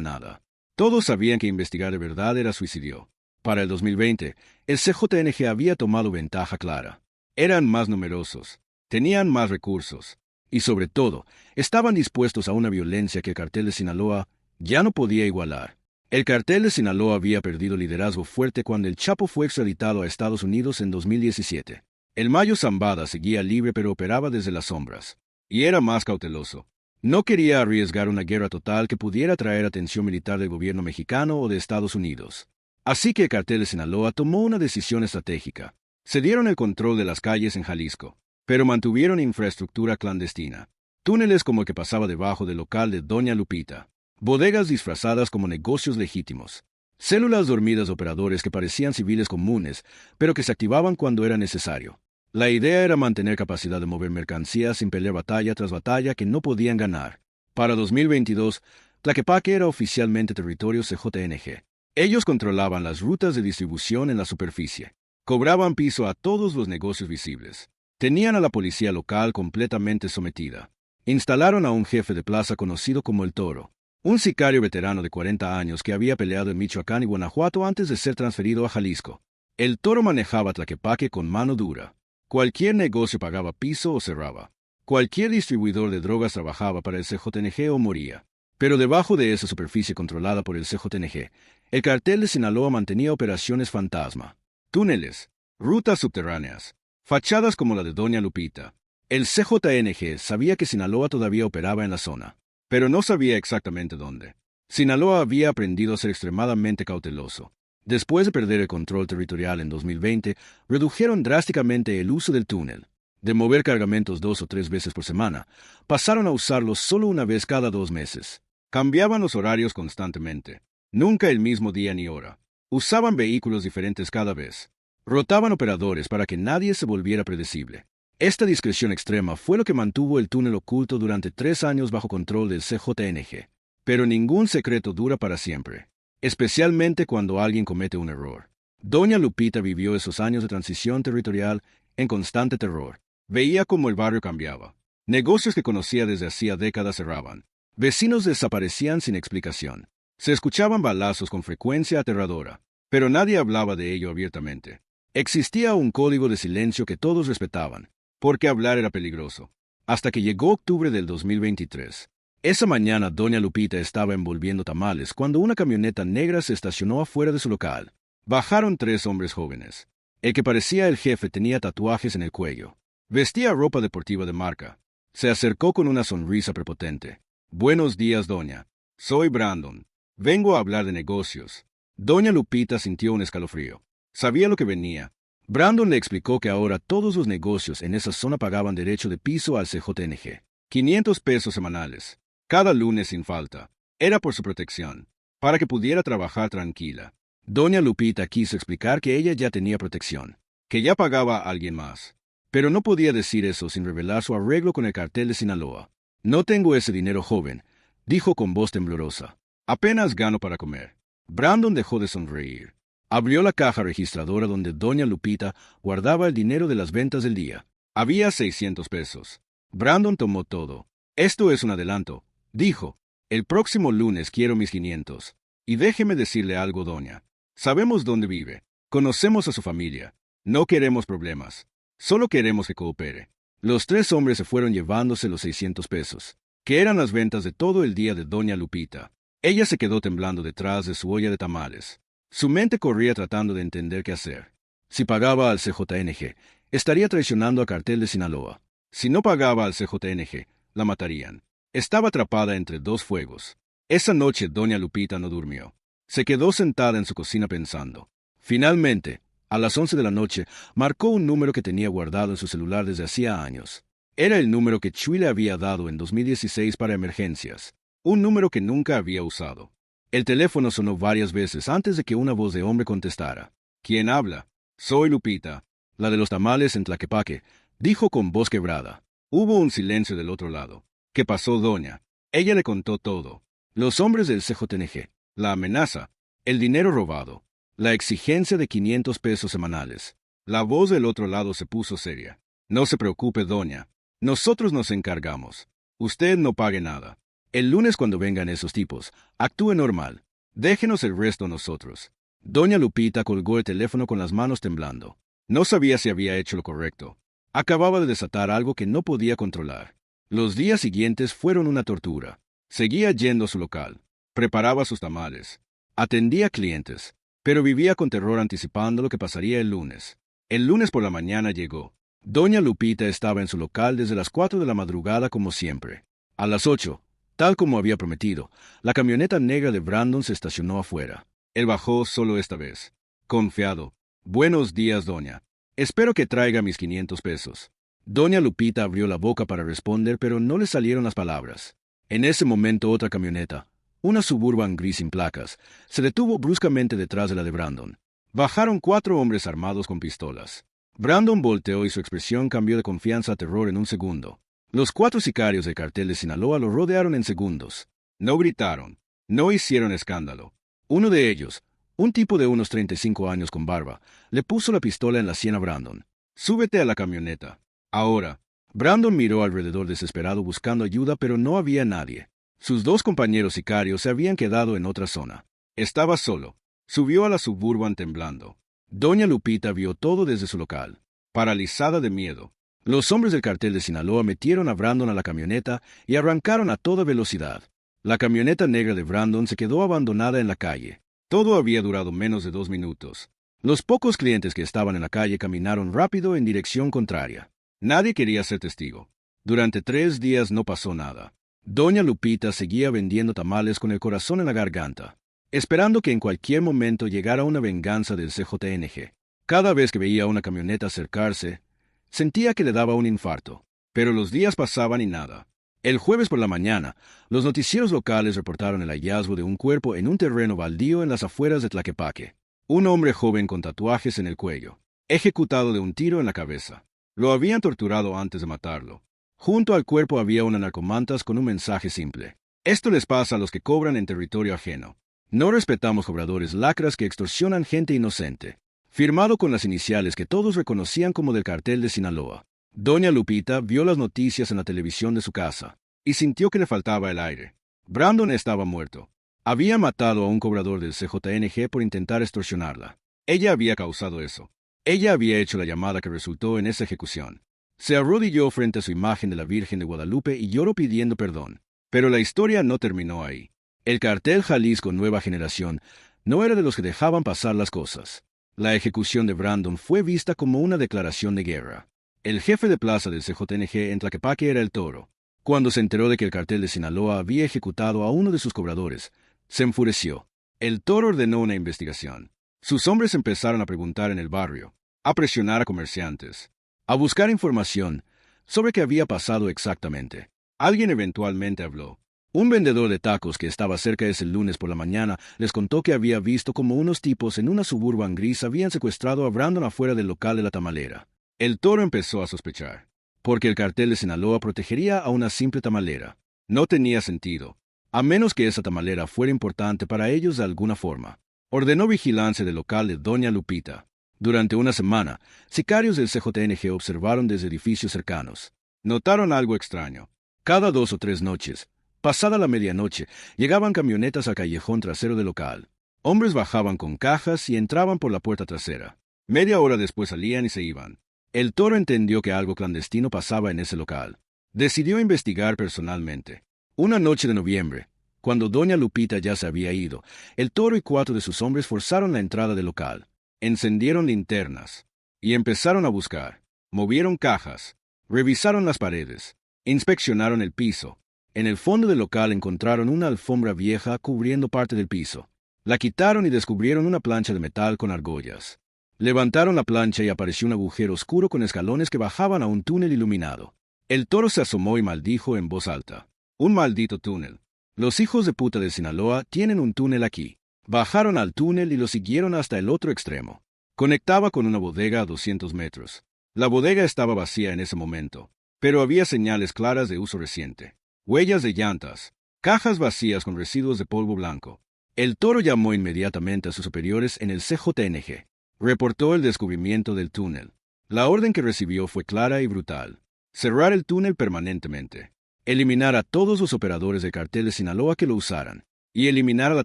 nada. Todos sabían que investigar de verdad era suicidio. Para el 2020, el CJNG había tomado ventaja clara. Eran más numerosos, tenían más recursos, y sobre todo, estaban dispuestos a una violencia que el cartel de Sinaloa ya no podía igualar. El cartel de Sinaloa había perdido liderazgo fuerte cuando el Chapo fue extraditado a Estados Unidos en 2017. El Mayo Zambada seguía libre pero operaba desde las sombras, y era más cauteloso. No quería arriesgar una guerra total que pudiera traer atención militar del gobierno mexicano o de Estados Unidos. Así que el cartel de Sinaloa tomó una decisión estratégica. Cedieron el control de las calles en Jalisco, pero mantuvieron infraestructura clandestina. Túneles como el que pasaba debajo del local de Doña Lupita. Bodegas disfrazadas como negocios legítimos. Células dormidas de operadores que parecían civiles comunes, pero que se activaban cuando era necesario. La idea era mantener capacidad de mover mercancías sin pelear batalla tras batalla que no podían ganar. Para 2022, Tlaquepaque era oficialmente territorio CJNG. Ellos controlaban las rutas de distribución en la superficie. Cobraban piso a todos los negocios visibles. Tenían a la policía local completamente sometida. Instalaron a un jefe de plaza conocido como el Toro, un sicario veterano de 40 años que había peleado en Michoacán y Guanajuato antes de ser transferido a Jalisco. El Toro manejaba Tlaquepaque con mano dura. Cualquier negocio pagaba piso o cerraba. Cualquier distribuidor de drogas trabajaba para el CJNG o moría. Pero debajo de esa superficie controlada por el CJNG, el cartel de Sinaloa mantenía operaciones fantasma. Túneles, rutas subterráneas, fachadas como la de Doña Lupita. El CJNG sabía que Sinaloa todavía operaba en la zona, pero no sabía exactamente dónde. Sinaloa había aprendido a ser extremadamente cauteloso. Después de perder el control territorial en 2020, redujeron drásticamente el uso del túnel. De mover cargamentos 2 o 3 veces por semana, pasaron a usarlos solo una vez cada 2 meses. Cambiaban los horarios constantemente, nunca el mismo día ni hora. Usaban vehículos diferentes cada vez. Rotaban operadores para que nadie se volviera predecible. Esta discreción extrema fue lo que mantuvo el túnel oculto durante 3 años bajo control del CJNG. Pero ningún secreto dura para siempre, especialmente cuando alguien comete un error. Doña Lupita vivió esos años de transición territorial en constante terror. Veía cómo el barrio cambiaba. Negocios que conocía desde hacía décadas cerraban. Vecinos desaparecían sin explicación. Se escuchaban balazos con frecuencia aterradora, pero nadie hablaba de ello abiertamente. Existía un código de silencio que todos respetaban, porque hablar era peligroso. Hasta que llegó octubre del 2023. Esa mañana Doña Lupita estaba envolviendo tamales cuando una camioneta negra se estacionó afuera de su local. Bajaron 3 hombres jóvenes. El que parecía el jefe tenía tatuajes en el cuello. Vestía ropa deportiva de marca. Se acercó con una sonrisa prepotente. «Buenos días, doña. Soy Brandon. Vengo a hablar de negocios». Doña Lupita sintió un escalofrío. Sabía lo que venía. Brandon le explicó que ahora todos los negocios en esa zona pagaban derecho de piso al CJNG. 500 pesos semanales. Cada lunes sin falta. Era por su protección, para que pudiera trabajar tranquila. Doña Lupita quiso explicar que ella ya tenía protección, que ya pagaba a alguien más. Pero no podía decir eso sin revelar su arreglo con el cartel de Sinaloa. «No tengo ese dinero, joven», dijo con voz temblorosa. «Apenas gano para comer». Brandon dejó de sonreír. Abrió la caja registradora donde Doña Lupita guardaba el dinero de las ventas del día. Había 600 pesos. Brandon tomó todo. «Esto es un adelanto», dijo. «El próximo lunes quiero mis 500. Y déjeme decirle algo, doña. Sabemos dónde vive. Conocemos a su familia. No queremos problemas. Solo queremos que coopere. Los 3 hombres se fueron llevándose los 600 pesos, que eran las ventas de todo el día de doña Lupita. Ella se quedó temblando detrás de su olla de tamales. Su mente corría tratando de entender qué hacer. Si pagaba al CJNG, estaría traicionando al cartel de Sinaloa. Si no pagaba al CJNG, la matarían. Estaba atrapada entre 2 fuegos. Esa noche doña Lupita no durmió. Se quedó sentada en su cocina pensando. Finalmente, a las 11 de la noche, marcó un número que tenía guardado en su celular desde hacía años. Era el número que Chuy le había dado en 2016 para emergencias. Un número que nunca había usado. El teléfono sonó varias veces antes de que una voz de hombre contestara. ¿Quién habla? Soy Lupita, la de los tamales en Tlaquepaque, dijo con voz quebrada. Hubo un silencio del otro lado. ¿Qué pasó, doña? Ella le contó todo. Los hombres del CJNG, la amenaza, el dinero robado, la exigencia de 500 pesos semanales. La voz del otro lado se puso seria. No se preocupe, doña. Nosotros nos encargamos. Usted no pague nada. El lunes cuando vengan esos tipos, actúe normal. Déjenos el resto nosotros. Doña Lupita colgó el teléfono con las manos temblando. No sabía si había hecho lo correcto. Acababa de desatar algo que no podía controlar. Los días siguientes fueron una tortura. Seguía yendo a su local. Preparaba sus tamales. Atendía clientes. Pero vivía con terror anticipando lo que pasaría el lunes. El lunes por la mañana llegó. Doña Lupita estaba en su local desde las 4 de la madrugada como siempre. A las 8, tal como había prometido, la camioneta negra de Brandon se estacionó afuera. Él bajó solo esta vez. Confiado. Buenos días, doña. Espero que traiga mis 500 pesos. Doña Lupita abrió la boca para responder, pero no le salieron las palabras. En ese momento otra camioneta, una Suburban gris sin placas, se detuvo bruscamente detrás de la de Brandon. Bajaron 4 hombres armados con pistolas. Brandon volteó y su expresión cambió de confianza a terror en un segundo. Los 4 sicarios del cartel de Sinaloa lo rodearon en segundos. No gritaron, no hicieron escándalo. Uno de ellos, un tipo de unos 35 años con barba, le puso la pistola en la sien a Brandon. Súbete a la camioneta. Ahora. Brandon miró alrededor desesperado buscando ayuda, pero no había nadie. Sus 2 compañeros sicarios se habían quedado en otra zona. Estaba solo. Subió a la Suburban temblando. Doña Lupita vio todo desde su local, paralizada de miedo. Los hombres del cartel de Sinaloa metieron a Brandon a la camioneta y arrancaron a toda velocidad. La camioneta negra de Brandon se quedó abandonada en la calle. Todo había durado menos de 2 minutos. Los pocos clientes que estaban en la calle caminaron rápido en dirección contraria. Nadie quería ser testigo. Durante 3 días no pasó nada. Doña Lupita seguía vendiendo tamales con el corazón en la garganta, esperando que en cualquier momento llegara una venganza del CJNG. Cada vez que veía una camioneta acercarse, sentía que le daba un infarto. Pero los días pasaban y nada. El jueves por la mañana, los noticieros locales reportaron el hallazgo de un cuerpo en un terreno baldío en las afueras de Tlaquepaque. Un hombre joven con tatuajes en el cuello, ejecutado de un tiro en la cabeza. Lo habían torturado antes de matarlo. Junto al cuerpo había una narcomantas con un mensaje simple. Esto les pasa a los que cobran en territorio ajeno. No respetamos cobradores lacras que extorsionan gente inocente. Firmado con las iniciales que todos reconocían como del cartel de Sinaloa. Doña Lupita vio las noticias en la televisión de su casa y sintió que le faltaba el aire. Brandon estaba muerto. Había matado a un cobrador del CJNG por intentar extorsionarla. Ella había causado eso. Ella había hecho la llamada que resultó en esa ejecución. Se arrodilló frente a su imagen de la Virgen de Guadalupe y lloró pidiendo perdón. Pero la historia no terminó ahí. El cartel Jalisco Nueva Generación no era de los que dejaban pasar las cosas. La ejecución de Brandon fue vista como una declaración de guerra. El jefe de plaza del CJNG en Tlaquepaque era el Toro. Cuando se enteró de que el cartel de Sinaloa había ejecutado a uno de sus cobradores, se enfureció. El Toro ordenó una investigación. Sus hombres empezaron a preguntar en el barrio, a presionar a comerciantes, a buscar información sobre qué había pasado exactamente. Alguien eventualmente habló. Un vendedor de tacos que estaba cerca ese lunes por la mañana les contó que había visto como unos tipos en una Suburban gris habían secuestrado a Brandon afuera del local de la tamalera. El Toro empezó a sospechar, porque el cartel de Sinaloa protegería a una simple tamalera. No tenía sentido, a menos que esa tamalera fuera importante para ellos de alguna forma. Ordenó vigilancia del local de Doña Lupita. Durante una semana, sicarios del CJNG observaron desde edificios cercanos. Notaron algo extraño. Cada 2 o 3 noches, pasada la medianoche, llegaban camionetas al callejón trasero del local. Hombres bajaban con cajas y entraban por la puerta trasera. Media hora después salían y se iban. El Toro entendió que algo clandestino pasaba en ese local. Decidió investigar personalmente. Una noche de noviembre, cuando doña Lupita ya se había ido, el Toro y 4 de sus hombres forzaron la entrada del local. Encendieron linternas y empezaron a buscar. Movieron cajas, revisaron las paredes, inspeccionaron el piso. En el fondo del local encontraron una alfombra vieja cubriendo parte del piso. La quitaron y descubrieron una plancha de metal con argollas. Levantaron la plancha y apareció un agujero oscuro con escalones que bajaban a un túnel iluminado. El Toro se asomó y maldijo en voz alta. «Un maldito túnel. Los hijos de puta de Sinaloa tienen un túnel aquí». Bajaron al túnel y lo siguieron hasta el otro extremo. Conectaba con una bodega a 200 metros. La bodega estaba vacía en ese momento, pero había señales claras de uso reciente. Huellas de llantas, cajas vacías con residuos de polvo blanco. El Toro llamó inmediatamente a sus superiores en el CJNG. Reportó el descubrimiento del túnel. La orden que recibió fue clara y brutal. Cerrar el túnel permanentemente. Eliminar a todos los operadores del cartel de Sinaloa que lo usaran. Y eliminar a la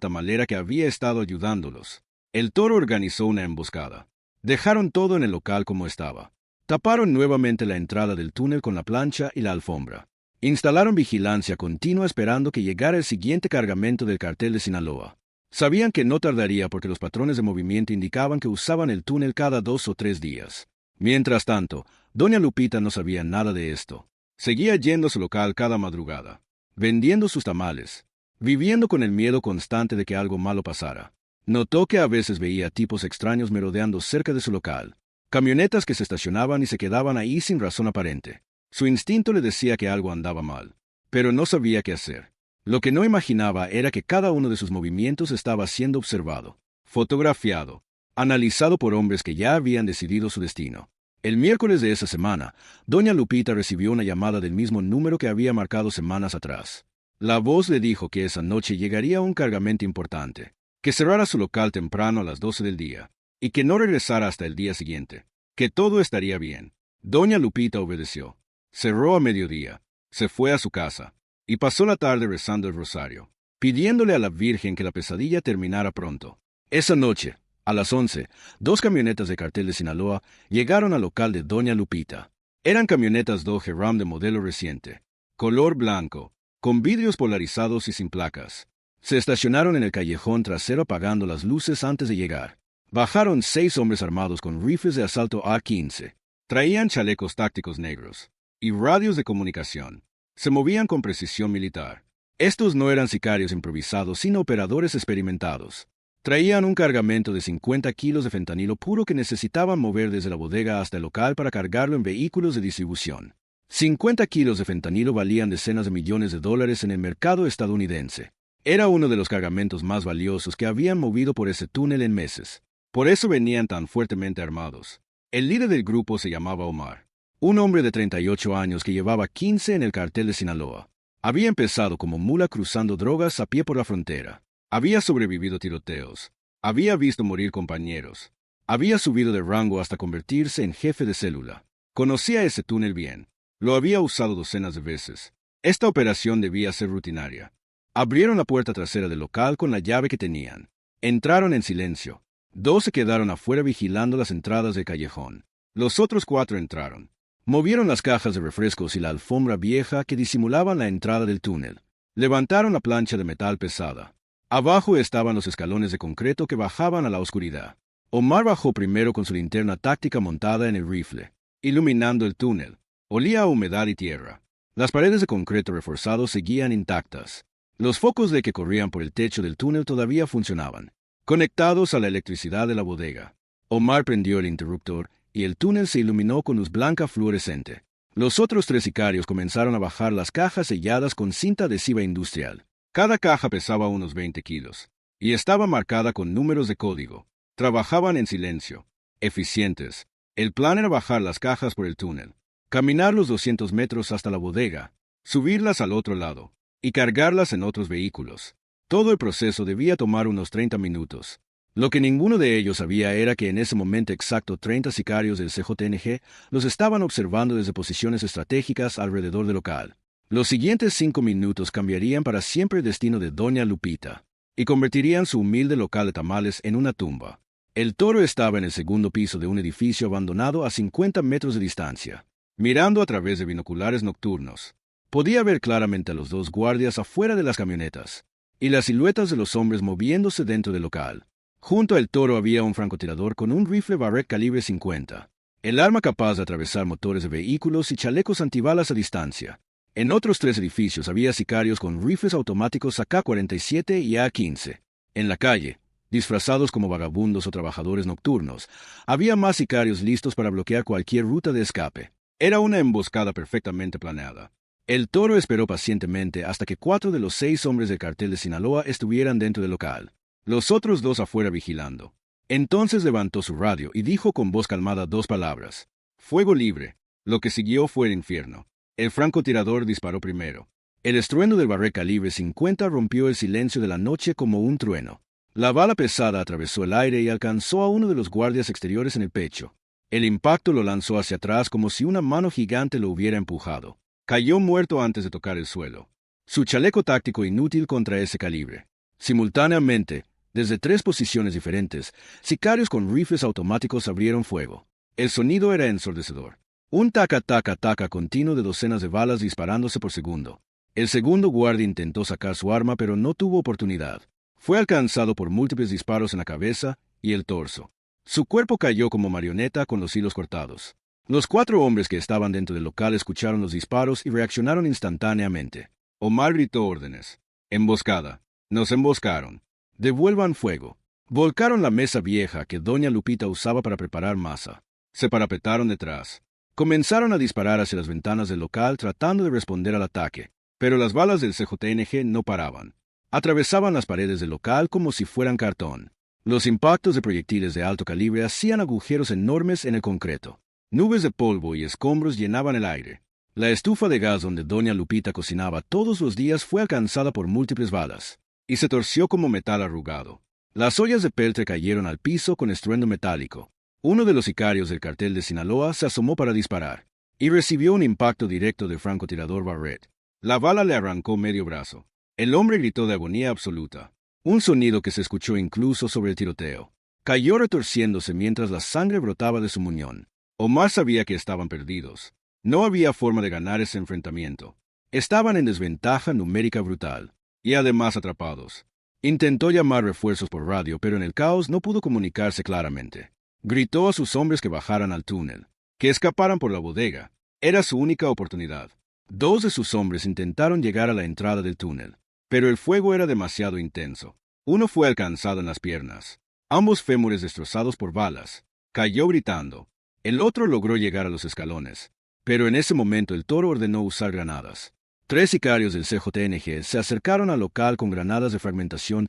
tamalera que había estado ayudándolos. El Toro organizó una emboscada. Dejaron todo en el local como estaba. Taparon nuevamente la entrada del túnel con la plancha y la alfombra. Instalaron vigilancia continua esperando que llegara el siguiente cargamento del cartel de Sinaloa. Sabían que no tardaría porque los patrones de movimiento indicaban que usaban el túnel cada 2 o 3 días. Mientras tanto, doña Lupita no sabía nada de esto. Seguía yendo a su local cada madrugada, vendiendo sus tamales, viviendo con el miedo constante de que algo malo pasara. Notó que a veces veía tipos extraños merodeando cerca de su local, camionetas que se estacionaban y se quedaban ahí sin razón aparente. Su instinto le decía que algo andaba mal, pero no sabía qué hacer. Lo que no imaginaba era que cada uno de sus movimientos estaba siendo observado, fotografiado, analizado por hombres que ya habían decidido su destino. El miércoles de esa semana, doña Lupita recibió una llamada del mismo número que había marcado semanas atrás. La voz le dijo que esa noche llegaría un cargamento importante, que cerrara su local temprano a las 12 del día, y que no regresara hasta el día siguiente, que todo estaría bien. Doña Lupita obedeció. Cerró a mediodía, se fue a su casa, y pasó la tarde rezando el rosario, pidiéndole a la Virgen que la pesadilla terminara pronto. Esa noche, a las 11, 2 camionetas de cartel de Sinaloa llegaron al local de doña Lupita. Eran camionetas Dodge Ram de modelo reciente, color blanco, con vidrios polarizados y sin placas. Se estacionaron en el callejón trasero apagando las luces antes de llegar. Bajaron 6 hombres armados con rifles de asalto A-15. Traían chalecos tácticos negros y radios de comunicación. Se movían con precisión militar. Estos no eran sicarios improvisados, sino operadores experimentados. Traían un cargamento de 50 kilos de fentanilo puro que necesitaban mover desde la bodega hasta el local para cargarlo en vehículos de distribución. 50 kilos de fentanilo valían decenas de millones de dólares en el mercado estadounidense. Era uno de los cargamentos más valiosos que habían movido por ese túnel en meses. Por eso venían tan fuertemente armados. El líder del grupo se llamaba Omar, un hombre de 38 años que llevaba 15 en el cartel de Sinaloa. Había empezado como mula cruzando drogas a pie por la frontera. Había sobrevivido tiroteos. Había visto morir compañeros. Había subido de rango hasta convertirse en jefe de célula. Conocía ese túnel bien. Lo había usado docenas de veces. Esta operación debía ser rutinaria. Abrieron la puerta trasera del local con la llave que tenían. Entraron en silencio. 2 se quedaron afuera vigilando las entradas del callejón. Los otros 4 entraron. Movieron las cajas de refrescos y la alfombra vieja que disimulaban la entrada del túnel. Levantaron la plancha de metal pesada. Abajo estaban los escalones de concreto que bajaban a la oscuridad. Omar bajó primero con su linterna táctica montada en el rifle, iluminando el túnel. Olía a humedad y tierra. Las paredes de concreto reforzado seguían intactas. Los focos de que corrían por el techo del túnel todavía funcionaban, conectados a la electricidad de la bodega. Omar prendió el interruptor y el túnel se iluminó con luz blanca fluorescente. Los otros 3 sicarios comenzaron a bajar las cajas selladas con cinta adhesiva industrial. Cada caja pesaba unos 20 kilos y estaba marcada con números de código. Trabajaban en silencio, eficientes. El plan era bajar las cajas por el túnel, caminar los 200 metros hasta la bodega, subirlas al otro lado y cargarlas en otros vehículos. Todo el proceso debía tomar unos 30 minutos. Lo que ninguno de ellos sabía era que en ese momento exacto 30 sicarios del CJNG los estaban observando desde posiciones estratégicas alrededor del local. Los siguientes 5 minutos cambiarían para siempre el destino de doña Lupita y convertirían su humilde local de tamales en una tumba. El toro estaba en el segundo piso de un edificio abandonado a 50 metros de distancia, mirando a través de binoculares nocturnos. Podía ver claramente a los dos guardias afuera de las camionetas y las siluetas de los hombres moviéndose dentro del local. Junto al toro había un francotirador con un rifle Barrett calibre 50, el arma capaz de atravesar motores de vehículos y chalecos antibalas a distancia. En otros 3 edificios había sicarios con rifles automáticos AK-47 y A-15. En la calle, disfrazados como vagabundos o trabajadores nocturnos, había más sicarios listos para bloquear cualquier ruta de escape. Era una emboscada perfectamente planeada. El toro esperó pacientemente hasta que 4 de los 6 hombres del cartel de Sinaloa estuvieran dentro del local, los otros 2 afuera vigilando. Entonces levantó su radio y dijo con voz calmada 2 palabras: «Fuego libre». Lo que siguió fue el infierno. El francotirador disparó primero. El estruendo del Barrett calibre 50 rompió el silencio de la noche como un trueno. La bala pesada atravesó el aire y alcanzó a uno de los guardias exteriores en el pecho. El impacto lo lanzó hacia atrás como si una mano gigante lo hubiera empujado. Cayó muerto antes de tocar el suelo. Su chaleco táctico inútil contra ese calibre. Simultáneamente, desde 3 posiciones diferentes, sicarios con rifles automáticos abrieron fuego. El sonido era ensordecedor. Un taca-taca-taca continuo de docenas de balas disparándose por segundo. El segundo guardia intentó sacar su arma, pero no tuvo oportunidad. Fue alcanzado por múltiples disparos en la cabeza y el torso. Su cuerpo cayó como marioneta con los hilos cortados. Los 4 hombres que estaban dentro del local escucharon los disparos y reaccionaron instantáneamente. Omar gritó órdenes. «Emboscada. Nos emboscaron. Devuelvan fuego». Volcaron la mesa vieja que doña Lupita usaba para preparar masa. Se parapetaron detrás. Comenzaron a disparar hacia las ventanas del local tratando de responder al ataque, pero las balas del CJNG no paraban. Atravesaban las paredes del local como si fueran cartón. Los impactos de proyectiles de alto calibre hacían agujeros enormes en el concreto. Nubes de polvo y escombros llenaban el aire. La estufa de gas donde doña Lupita cocinaba todos los días fue alcanzada por múltiples balas, y se torció como metal arrugado. Las ollas de peltre cayeron al piso con estruendo metálico. Uno de los sicarios del cartel de Sinaloa se asomó para disparar, y recibió un impacto directo del francotirador Barrett. La bala le arrancó medio brazo. El hombre gritó de agonía absoluta, un sonido que se escuchó incluso sobre el tiroteo. Cayó retorciéndose mientras la sangre brotaba de su muñón. Omar sabía que estaban perdidos. No había forma de ganar ese enfrentamiento. Estaban en desventaja numérica brutal, y además atrapados. Intentó llamar refuerzos por radio, pero en el caos no pudo comunicarse claramente. Gritó a sus hombres que bajaran al túnel, que escaparan por la bodega. Era su única oportunidad. 2 de sus hombres intentaron llegar a la entrada del túnel, pero el fuego era demasiado intenso. Uno fue alcanzado en las piernas, ambos fémures destrozados por balas. Cayó gritando. El otro logró llegar a los escalones, pero en ese momento el toro ordenó usar granadas. 3 sicarios del CJNG se acercaron al local con granadas de fragmentación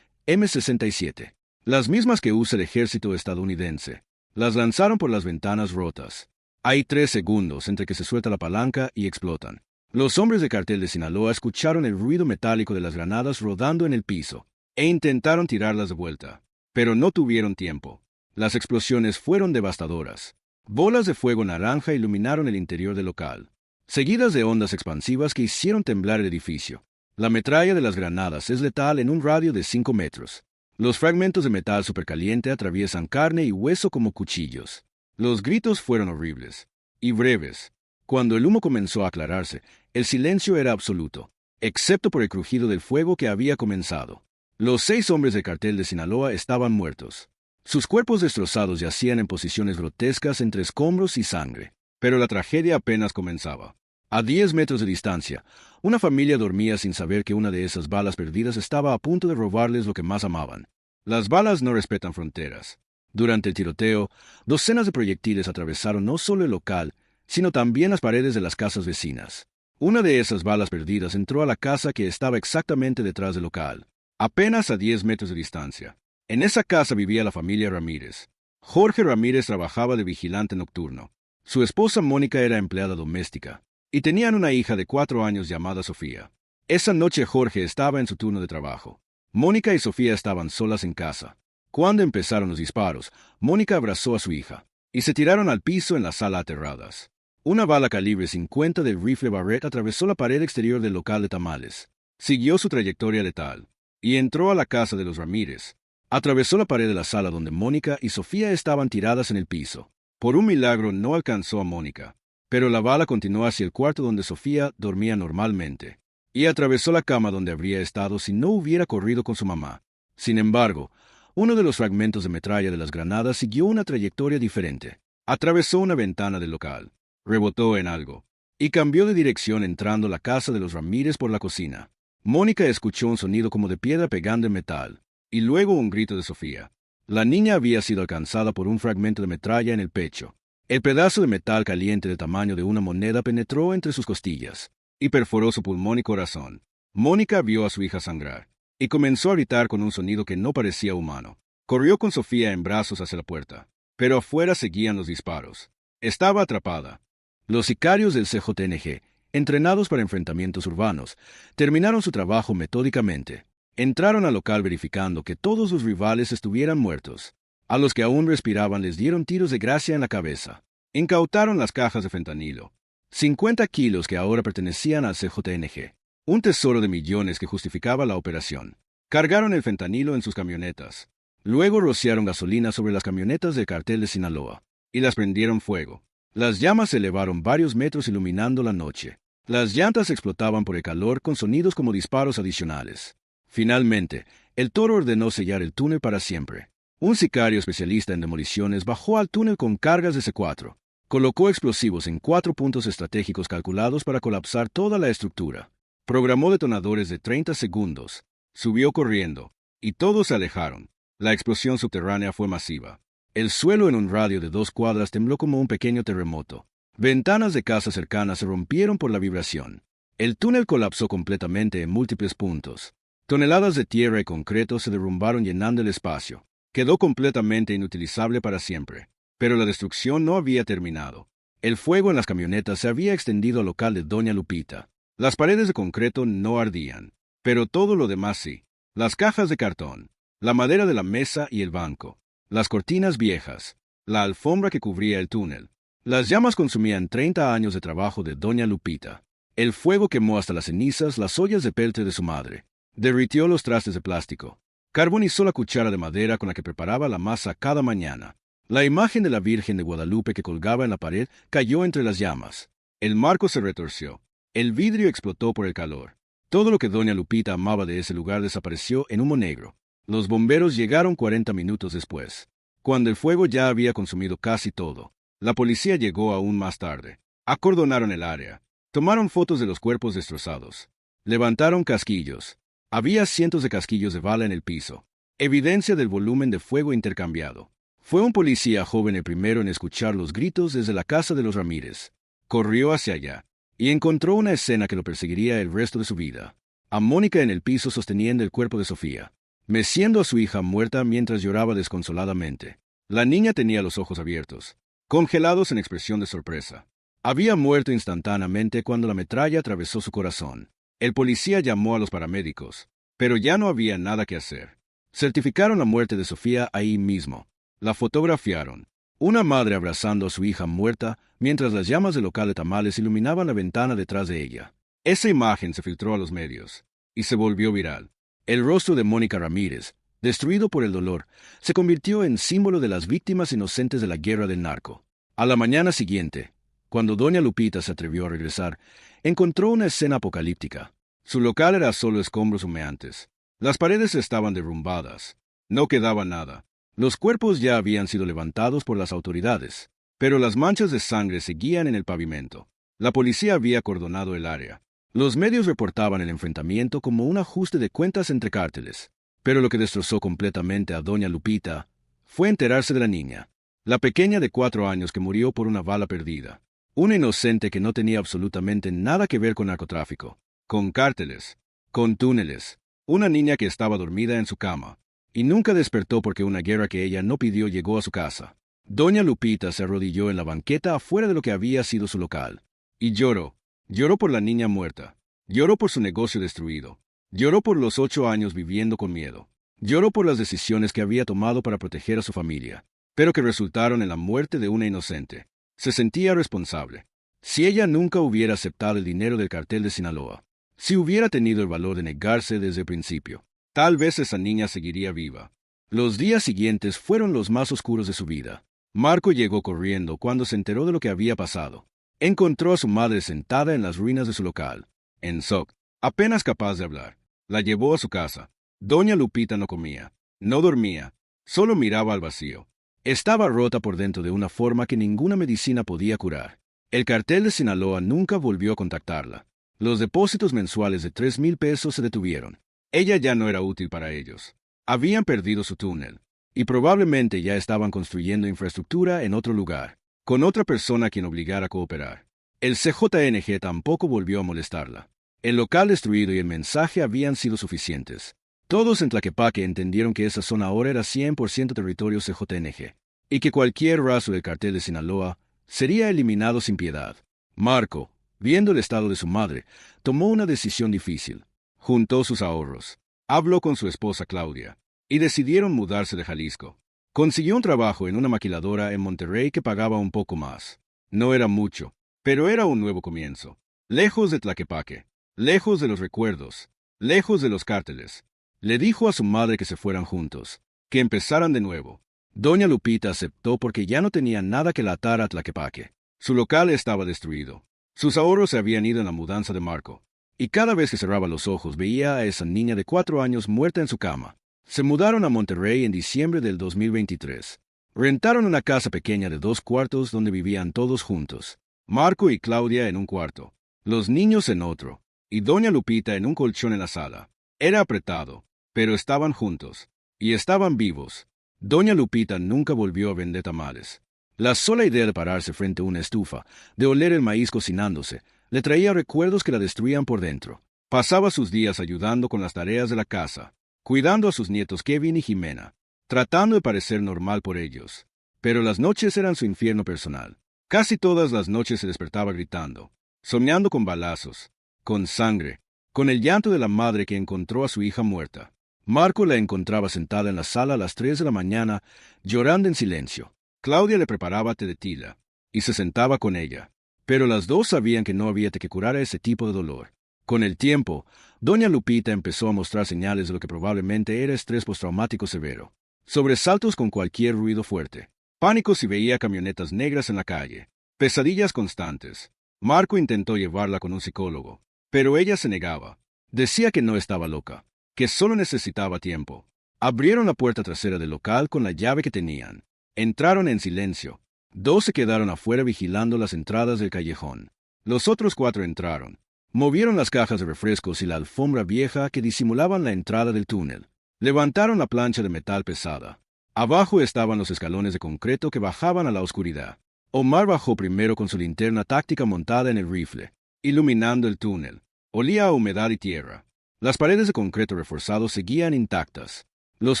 M67, las mismas que usa el ejército estadounidense. Las lanzaron por las ventanas rotas. Hay 3 segundos entre que se suelta la palanca y explotan. Los hombres del cartel de Sinaloa escucharon el ruido metálico de las granadas rodando en el piso, e intentaron tirarlas de vuelta, pero no tuvieron tiempo. Las explosiones fueron devastadoras. Bolas de fuego naranja iluminaron el interior del local, seguidas de ondas expansivas que hicieron temblar el edificio. La metralla de las granadas es letal en un radio de 5 metros. Los fragmentos de metal supercaliente atraviesan carne y hueso como cuchillos. Los gritos fueron horribles y breves. Cuando el humo comenzó a aclararse, el silencio era absoluto, excepto por el crujido del fuego que había comenzado. Los 6 hombres del cartel de Sinaloa estaban muertos. Sus cuerpos destrozados yacían en posiciones grotescas entre escombros y sangre. Pero la tragedia apenas comenzaba. A 10 metros de distancia, una familia dormía sin saber que una de esas balas perdidas estaba a punto de robarles lo que más amaban. Las balas no respetan fronteras. Durante el tiroteo, docenas de proyectiles atravesaron no solo el local, sino también las paredes de las casas vecinas. Una de esas balas perdidas entró a la casa que estaba exactamente detrás del local, apenas a 10 metros de distancia. En esa casa vivía la familia Ramírez. Jorge Ramírez trabajaba de vigilante nocturno. Su esposa Mónica era empleada doméstica, y tenían una hija de 4 años llamada Sofía. Esa noche Jorge estaba en su turno de trabajo. Mónica y Sofía estaban solas en casa. Cuando empezaron los disparos, Mónica abrazó a su hija, y se tiraron al piso en la sala aterradas. Una bala calibre 50 del rifle Barrett atravesó la pared exterior del local de tamales. Siguió su trayectoria letal, y entró a la casa de los Ramírez. Atravesó la pared de la sala donde Mónica y Sofía estaban tiradas en el piso. Por un milagro no alcanzó a Mónica, pero la bala continuó hacia el cuarto donde Sofía dormía normalmente, y atravesó la cama donde habría estado si no hubiera corrido con su mamá. Sin embargo, uno de los fragmentos de metralla de las granadas siguió una trayectoria diferente. Atravesó una ventana del local, rebotó en algo, y cambió de dirección entrando a la casa de los Ramírez por la cocina. Mónica escuchó un sonido como de piedra pegando en metal, y luego un grito de Sofía. La niña había sido alcanzada por un fragmento de metralla en el pecho. El pedazo de metal caliente del tamaño de una moneda penetró entre sus costillas y perforó su pulmón y corazón. Mónica vio a su hija sangrar y comenzó a gritar con un sonido que no parecía humano. Corrió con Sofía en brazos hacia la puerta, pero afuera seguían los disparos. Estaba atrapada. Los sicarios del CJNG, entrenados para enfrentamientos urbanos, terminaron su trabajo metódicamente. Entraron al local verificando que todos los rivales estuvieran muertos. A los que aún respiraban les dieron tiros de gracia en la cabeza. Incautaron las cajas de fentanilo, 50 kilos que ahora pertenecían al CJNG, un tesoro de millones que justificaba la operación. Cargaron el fentanilo en sus camionetas. Luego rociaron gasolina sobre las camionetas del cartel de Sinaloa y las prendieron fuego. Las llamas se elevaron varios metros iluminando la noche. Las llantas explotaban por el calor con sonidos como disparos adicionales. Finalmente, el Toro ordenó sellar el túnel para siempre. Un sicario especialista en demoliciones bajó al túnel con cargas de C4. Colocó explosivos en 4 puntos estratégicos calculados para colapsar toda la estructura. Programó detonadores de 30 segundos. Subió corriendo, y todos se alejaron. La explosión subterránea fue masiva. El suelo en un radio de 2 cuadras tembló como un pequeño terremoto. Ventanas de casas cercanas se rompieron por la vibración. El túnel colapsó completamente en múltiples puntos. Toneladas de tierra y concreto se derrumbaron llenando el espacio. Quedó completamente inutilizable para siempre. Pero la destrucción no había terminado. El fuego en las camionetas se había extendido al local de Doña Lupita. Las paredes de concreto no ardían, pero todo lo demás sí. Las cajas de cartón, la madera de la mesa y el banco, las cortinas viejas, la alfombra que cubría el túnel. Las llamas consumían 30 años de trabajo de Doña Lupita. El fuego quemó hasta las cenizas las ollas de peltre de su madre. Derritió los trastes de plástico. Carbonizó la cuchara de madera con la que preparaba la masa cada mañana. La imagen de la Virgen de Guadalupe que colgaba en la pared cayó entre las llamas. El marco se retorció. El vidrio explotó por el calor. Todo lo que Doña Lupita amaba de ese lugar desapareció en humo negro. Los bomberos llegaron 40 minutos después, cuando el fuego ya había consumido casi todo. La policía llegó aún más tarde. Acordonaron el área. Tomaron fotos de los cuerpos destrozados. Levantaron casquillos. Había cientos de casquillos de bala en el piso. Evidencia del volumen de fuego intercambiado. Fue un policía joven el primero en escuchar los gritos desde la casa de los Ramírez. Corrió hacia allá y encontró una escena que lo perseguiría el resto de su vida. A Mónica en el piso sosteniendo el cuerpo de Sofía, meciendo a su hija muerta mientras lloraba desconsoladamente. La niña tenía los ojos abiertos, congelados en expresión de sorpresa. Había muerto instantáneamente cuando la metralla atravesó su corazón. El policía llamó a los paramédicos, pero ya no había nada que hacer. Certificaron la muerte de Sofía ahí mismo. La fotografiaron. Una madre abrazando a su hija muerta mientras las llamas del local de tamales iluminaban la ventana detrás de ella. Esa imagen se filtró a los medios y se volvió viral. El rostro de Mónica Ramírez, destruido por el dolor, se convirtió en símbolo de las víctimas inocentes de la guerra del narco. A la mañana siguiente, cuando Doña Lupita se atrevió a regresar, encontró una escena apocalíptica. Su local era solo escombros humeantes. Las paredes estaban derrumbadas. No quedaba nada. Los cuerpos ya habían sido levantados por las autoridades, pero las manchas de sangre seguían en el pavimento. La policía había acordonado el área. Los medios reportaban el enfrentamiento como un ajuste de cuentas entre cárteles. Pero lo que destrozó completamente a Doña Lupita fue enterarse de la niña, la pequeña de 4 años que murió por una bala perdida. Una inocente que no tenía absolutamente nada que ver con narcotráfico, con cárteles, con túneles. Una niña que estaba dormida en su cama y nunca despertó porque una guerra que ella no pidió llegó a su casa. Doña Lupita se arrodilló en la banqueta afuera de lo que había sido su local. Y lloró. Lloró por la niña muerta. Lloró por su negocio destruido. Lloró por los 8 años viviendo con miedo. Lloró por las decisiones que había tomado para proteger a su familia, pero que resultaron en la muerte de una inocente. Se sentía responsable. Si ella nunca hubiera aceptado el dinero del cartel de Sinaloa, si hubiera tenido el valor de negarse desde el principio, tal vez esa niña seguiría viva. Los días siguientes fueron los más oscuros de su vida. Marco llegó corriendo cuando se enteró de lo que había pasado. Encontró a su madre sentada en las ruinas de su local, en shock, apenas capaz de hablar. La llevó a su casa. Doña Lupita no comía, no dormía, solo miraba al vacío. Estaba rota por dentro de una forma que ninguna medicina podía curar. El cartel de Sinaloa nunca volvió a contactarla. Los depósitos mensuales de 3,000 pesos se detuvieron. Ella ya no era útil para ellos. Habían perdido su túnel, y probablemente ya estaban construyendo infraestructura en otro lugar, con otra persona a quien obligar a cooperar. El CJNG tampoco volvió a molestarla. El local destruido y el mensaje habían sido suficientes. Todos en Tlaquepaque entendieron que esa zona ahora era 100% territorio CJNG, y que cualquier rastro del cartel de Sinaloa sería eliminado sin piedad. Marco, viendo el estado de su madre, tomó una decisión difícil. Juntó sus ahorros. Habló con su esposa Claudia, y decidieron mudarse de Jalisco. Consiguió un trabajo en una maquiladora en Monterrey que pagaba un poco más. No era mucho, pero era un nuevo comienzo. Lejos de Tlaquepaque, lejos de los recuerdos, lejos de los cárteles. Le dijo a su madre que se fueran juntos, que empezaran de nuevo. Doña Lupita aceptó porque ya no tenía nada que la atara a Tlaquepaque. Su local estaba destruido. Sus ahorros se habían ido en la mudanza de Marco. Y cada vez que cerraba los ojos veía a esa niña de 4 años muerta en su cama. Se mudaron a Monterrey en diciembre del 2023. Rentaron una casa pequeña de 2 cuartos donde vivían todos juntos. Marco y Claudia en un cuarto, los niños en otro, y Doña Lupita en un colchón en la sala. Era apretado, pero estaban juntos, y estaban vivos. Doña Lupita nunca volvió a vender tamales. La sola idea de pararse frente a una estufa, de oler el maíz cocinándose, le traía recuerdos que la destruían por dentro. Pasaba sus días ayudando con las tareas de la casa, cuidando a sus nietos Kevin y Jimena, tratando de parecer normal por ellos. Pero las noches eran su infierno personal. Casi todas las noches se despertaba gritando, soñando con balazos, con sangre, con el llanto de la madre que encontró a su hija muerta. Marco la encontraba sentada en la sala a las 3 de la mañana, llorando en silencio. Claudia le preparaba té de tila, y se sentaba con ella. Pero las dos sabían que no había que curar ese tipo de dolor. Con el tiempo, Doña Lupita empezó a mostrar señales de lo que probablemente era estrés postraumático severo. Sobresaltos con cualquier ruido fuerte. Pánico si veía camionetas negras en la calle. Pesadillas constantes. Marco intentó llevarla con un psicólogo, pero ella se negaba. Decía que no estaba loca, que solo necesitaba tiempo. Abrieron la puerta trasera del local con la llave que tenían. Entraron en silencio. 2 se quedaron afuera vigilando las entradas del callejón. Los otros 4 entraron. Movieron las cajas de refrescos y la alfombra vieja que disimulaban la entrada del túnel. Levantaron la plancha de metal pesada. Abajo estaban los escalones de concreto que bajaban a la oscuridad. Omar bajó primero con su linterna táctica montada en el rifle, iluminando el túnel. Olía a humedad y tierra. Las paredes de concreto reforzado seguían intactas. Los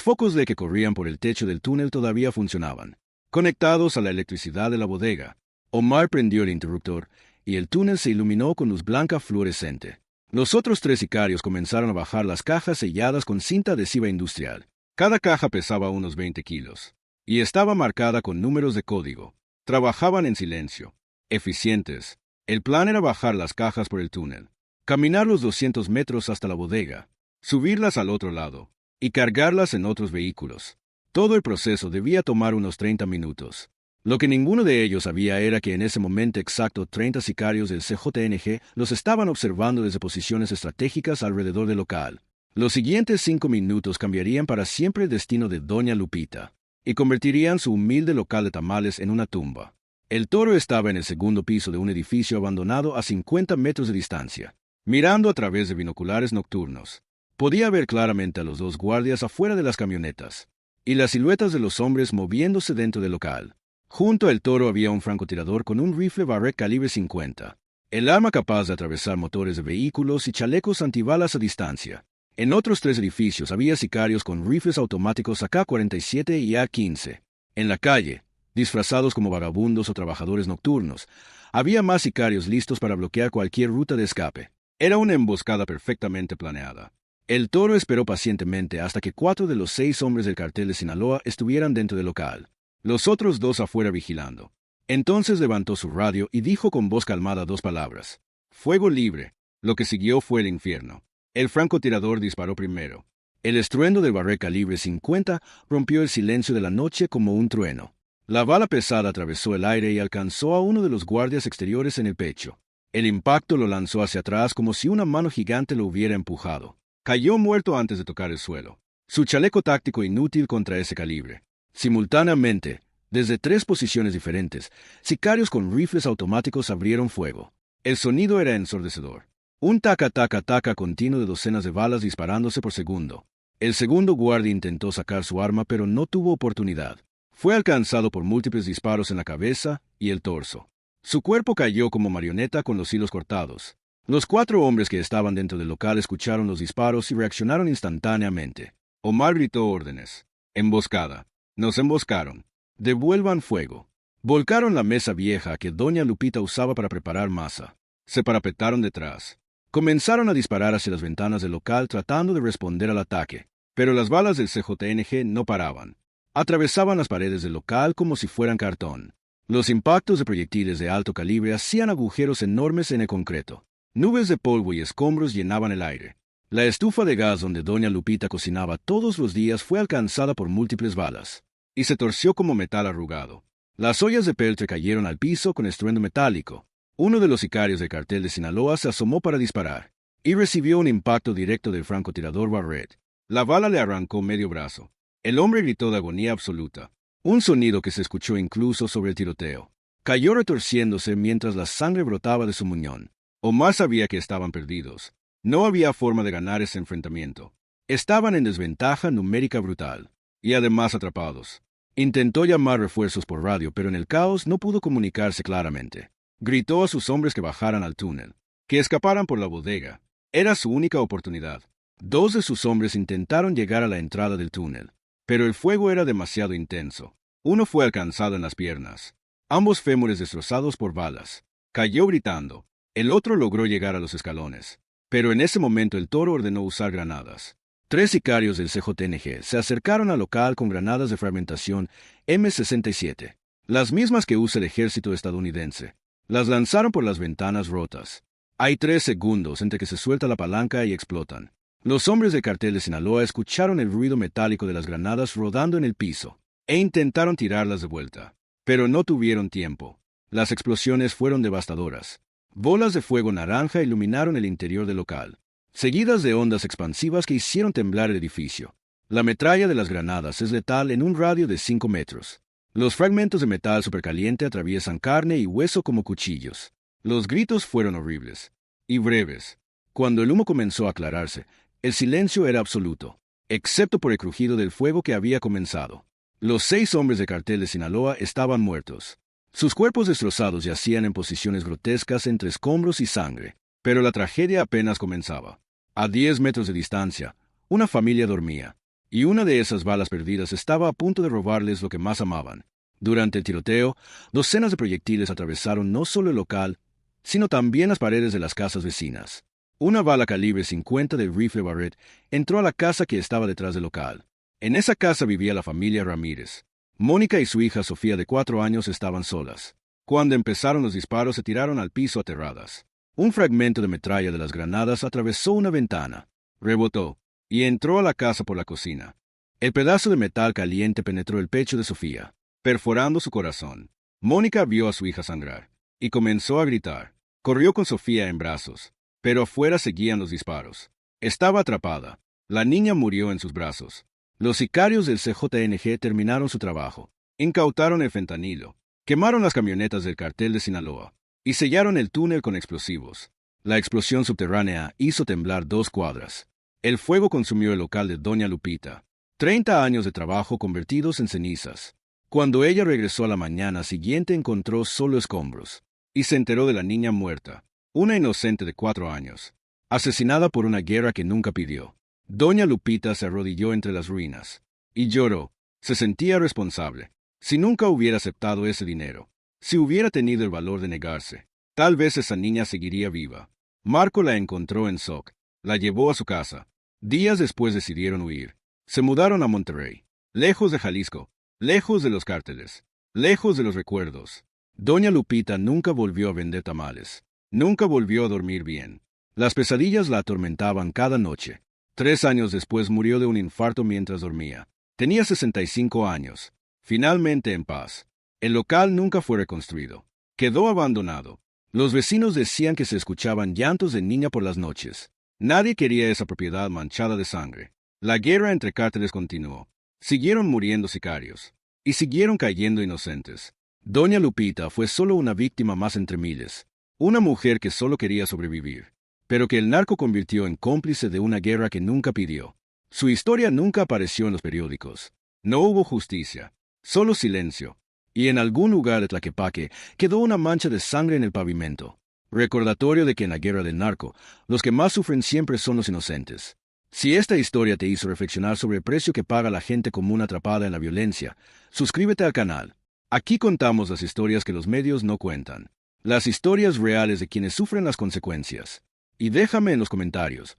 focos de que corrían por el techo del túnel todavía funcionaban, conectados a la electricidad de la bodega. Omar prendió el interruptor y el túnel se iluminó con luz blanca fluorescente. Los otros 3 sicarios comenzaron a bajar las cajas selladas con cinta adhesiva industrial. Cada caja pesaba unos 20 kilos y estaba marcada con números de código. Trabajaban en silencio, eficientes. El plan era bajar las cajas por el túnel, caminar los 200 metros hasta la bodega, subirlas al otro lado y cargarlas en otros vehículos. Todo el proceso debía tomar unos 30 minutos. Lo que ninguno de ellos sabía era que en ese momento exacto 30 sicarios del CJNG los estaban observando desde posiciones estratégicas alrededor del local. Los siguientes 5 minutos cambiarían para siempre el destino de Doña Lupita y convertirían su humilde local de tamales en una tumba. El Toro estaba en el segundo piso de un edificio abandonado a 50 metros de distancia, mirando a través de binoculares nocturnos. Podía ver claramente a los 2 guardias afuera de las camionetas y las siluetas de los hombres moviéndose dentro del local. Junto al Toro había un francotirador con un rifle Barrett calibre 50, el arma capaz de atravesar motores de vehículos y chalecos antibalas a distancia. En otros 3 edificios había sicarios con rifles automáticos AK-47 y A-15. En la calle, disfrazados como vagabundos o trabajadores nocturnos, había más sicarios listos para bloquear cualquier ruta de escape. Era una emboscada perfectamente planeada. El Toro esperó pacientemente hasta que 4 de los 6 hombres del cartel de Sinaloa estuvieran dentro del local, los otros 2 afuera vigilando. Entonces levantó su radio y dijo con voz calmada 2 palabras: fuego libre. Lo que siguió fue el infierno. El francotirador disparó primero. El estruendo del barril calibre 50 rompió el silencio de la noche como un trueno. La bala pesada atravesó el aire y alcanzó a uno de los guardias exteriores en el pecho. El impacto lo lanzó hacia atrás como si una mano gigante lo hubiera empujado. Cayó muerto antes de tocar el suelo. Su chaleco táctico inútil contra ese calibre. Simultáneamente, desde 3 posiciones diferentes, sicarios con rifles automáticos abrieron fuego. El sonido era ensordecedor. Un taca-taca-taca continuo de docenas de balas disparándose por segundo. El segundo guardia intentó sacar su arma, pero no tuvo oportunidad. Fue alcanzado por múltiples disparos en la cabeza y el torso. Su cuerpo cayó como marioneta con los hilos cortados. Los 4 hombres que estaban dentro del local escucharon los disparos y reaccionaron instantáneamente. Omar gritó órdenes. Emboscada. Nos emboscaron. Devuelvan fuego. Volcaron la mesa vieja que doña Lupita usaba para preparar masa. Se parapetaron detrás. Comenzaron a disparar hacia las ventanas del local tratando de responder al ataque. Pero las balas del CJNG no paraban. Atravesaban las paredes del local como si fueran cartón. Los impactos de proyectiles de alto calibre hacían agujeros enormes en el concreto. Nubes de polvo y escombros llenaban el aire. La estufa de gas donde doña Lupita cocinaba todos los días fue alcanzada por múltiples balas, y se torció como metal arrugado. Las ollas de peltre cayeron al piso con estruendo metálico. Uno de los sicarios del cartel de Sinaloa se asomó para disparar, y recibió un impacto directo del francotirador Barrett. La bala le arrancó medio brazo. El hombre gritó de agonía absoluta, un sonido que se escuchó incluso sobre el tiroteo. Cayó retorciéndose mientras la sangre brotaba de su muñón. Omar sabía que estaban perdidos. No había forma de ganar ese enfrentamiento. Estaban en desventaja numérica brutal, y además atrapados. Intentó llamar refuerzos por radio, pero en el caos no pudo comunicarse claramente. Gritó a sus hombres que bajaran al túnel, que escaparan por la bodega. Era su única oportunidad. 2 de sus hombres intentaron llegar a la entrada del túnel, pero el fuego era demasiado intenso. Uno fue alcanzado en las piernas, ambos fémures destrozados por balas. Cayó gritando. El otro logró llegar a los escalones, pero en ese momento el toro ordenó usar granadas. 3 sicarios del CJNG se acercaron al local con granadas de fragmentación M67, las mismas que usa el ejército estadounidense. Las lanzaron por las ventanas rotas. Hay 3 segundos entre que se suelta la palanca y explotan. Los hombres del cartel de Sinaloa escucharon el ruido metálico de las granadas rodando en el piso, e intentaron tirarlas de vuelta. Pero no tuvieron tiempo. Las explosiones fueron devastadoras. Bolas de fuego naranja iluminaron el interior del local, seguidas de ondas expansivas que hicieron temblar el edificio. La metralla de las granadas es letal en un radio de 5 metros. Los fragmentos de metal supercaliente atraviesan carne y hueso como cuchillos. Los gritos fueron horribles y breves. Cuando el humo comenzó a aclararse, el silencio era absoluto, excepto por el crujido del fuego que había comenzado. Los 6 hombres del cartel de Sinaloa estaban muertos. Sus cuerpos destrozados yacían en posiciones grotescas entre escombros y sangre, pero la tragedia apenas comenzaba. A 10 metros de distancia, una familia dormía, y una de esas balas perdidas estaba a punto de robarles lo que más amaban. Durante el tiroteo, docenas de proyectiles atravesaron no solo el local, sino también las paredes de las casas vecinas. Una bala calibre 50 del rifle Barrett entró a la casa que estaba detrás del local. En esa casa vivía la familia Ramírez. Mónica y su hija Sofía de 4 años estaban solas. Cuando empezaron los disparos se tiraron al piso aterradas. Un fragmento de metralla de las granadas atravesó una ventana, rebotó, y entró a la casa por la cocina. El pedazo de metal caliente penetró el pecho de Sofía, perforando su corazón. Mónica vio a su hija sangrar, y comenzó a gritar. Corrió con Sofía en brazos, pero afuera seguían los disparos. Estaba atrapada. La niña murió en sus brazos. Los sicarios del CJNG terminaron su trabajo. Incautaron el fentanilo, quemaron las camionetas del cartel de Sinaloa y sellaron el túnel con explosivos. La explosión subterránea hizo temblar 2 cuadras. El fuego consumió el local de doña Lupita. 30 años de trabajo convertidos en cenizas. Cuando ella regresó a la mañana siguiente encontró solo escombros y se enteró de la niña muerta, una inocente de 4 años, asesinada por una guerra que nunca pidió. Doña Lupita se arrodilló entre las ruinas y lloró. Se sentía responsable. Si nunca hubiera aceptado ese dinero, si hubiera tenido el valor de negarse, tal vez esa niña seguiría viva. Marco la encontró en Soc, la llevó a su casa. Días después decidieron huir. Se mudaron a Monterrey, lejos de Jalisco, lejos de los cárteles, lejos de los recuerdos. Doña Lupita nunca volvió a vender tamales, nunca volvió a dormir bien. Las pesadillas la atormentaban cada noche. 3 años después murió de un infarto mientras dormía. Tenía 65 años. Finalmente en paz. El local nunca fue reconstruido. Quedó abandonado. Los vecinos decían que se escuchaban llantos de niña por las noches. Nadie quería esa propiedad manchada de sangre. La guerra entre cárteles continuó. Siguieron muriendo sicarios. Y siguieron cayendo inocentes. Doña Lupita fue solo una víctima más entre miles. Una mujer que solo quería sobrevivir, pero que el narco convirtió en cómplice de una guerra que nunca pidió. Su historia nunca apareció en los periódicos. No hubo justicia, solo silencio. Y en algún lugar de Tlaquepaque quedó una mancha de sangre en el pavimento. Recordatorio de que en la guerra del narco, los que más sufren siempre son los inocentes. Si esta historia te hizo reflexionar sobre el precio que paga la gente común atrapada en la violencia, suscríbete al canal. Aquí contamos las historias que los medios no cuentan. Las historias reales de quienes sufren las consecuencias. Y déjame en los comentarios,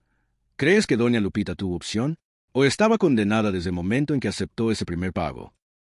¿crees que Doña Lupita tuvo opción? ¿O estaba condenada desde el momento en que aceptó ese primer pago?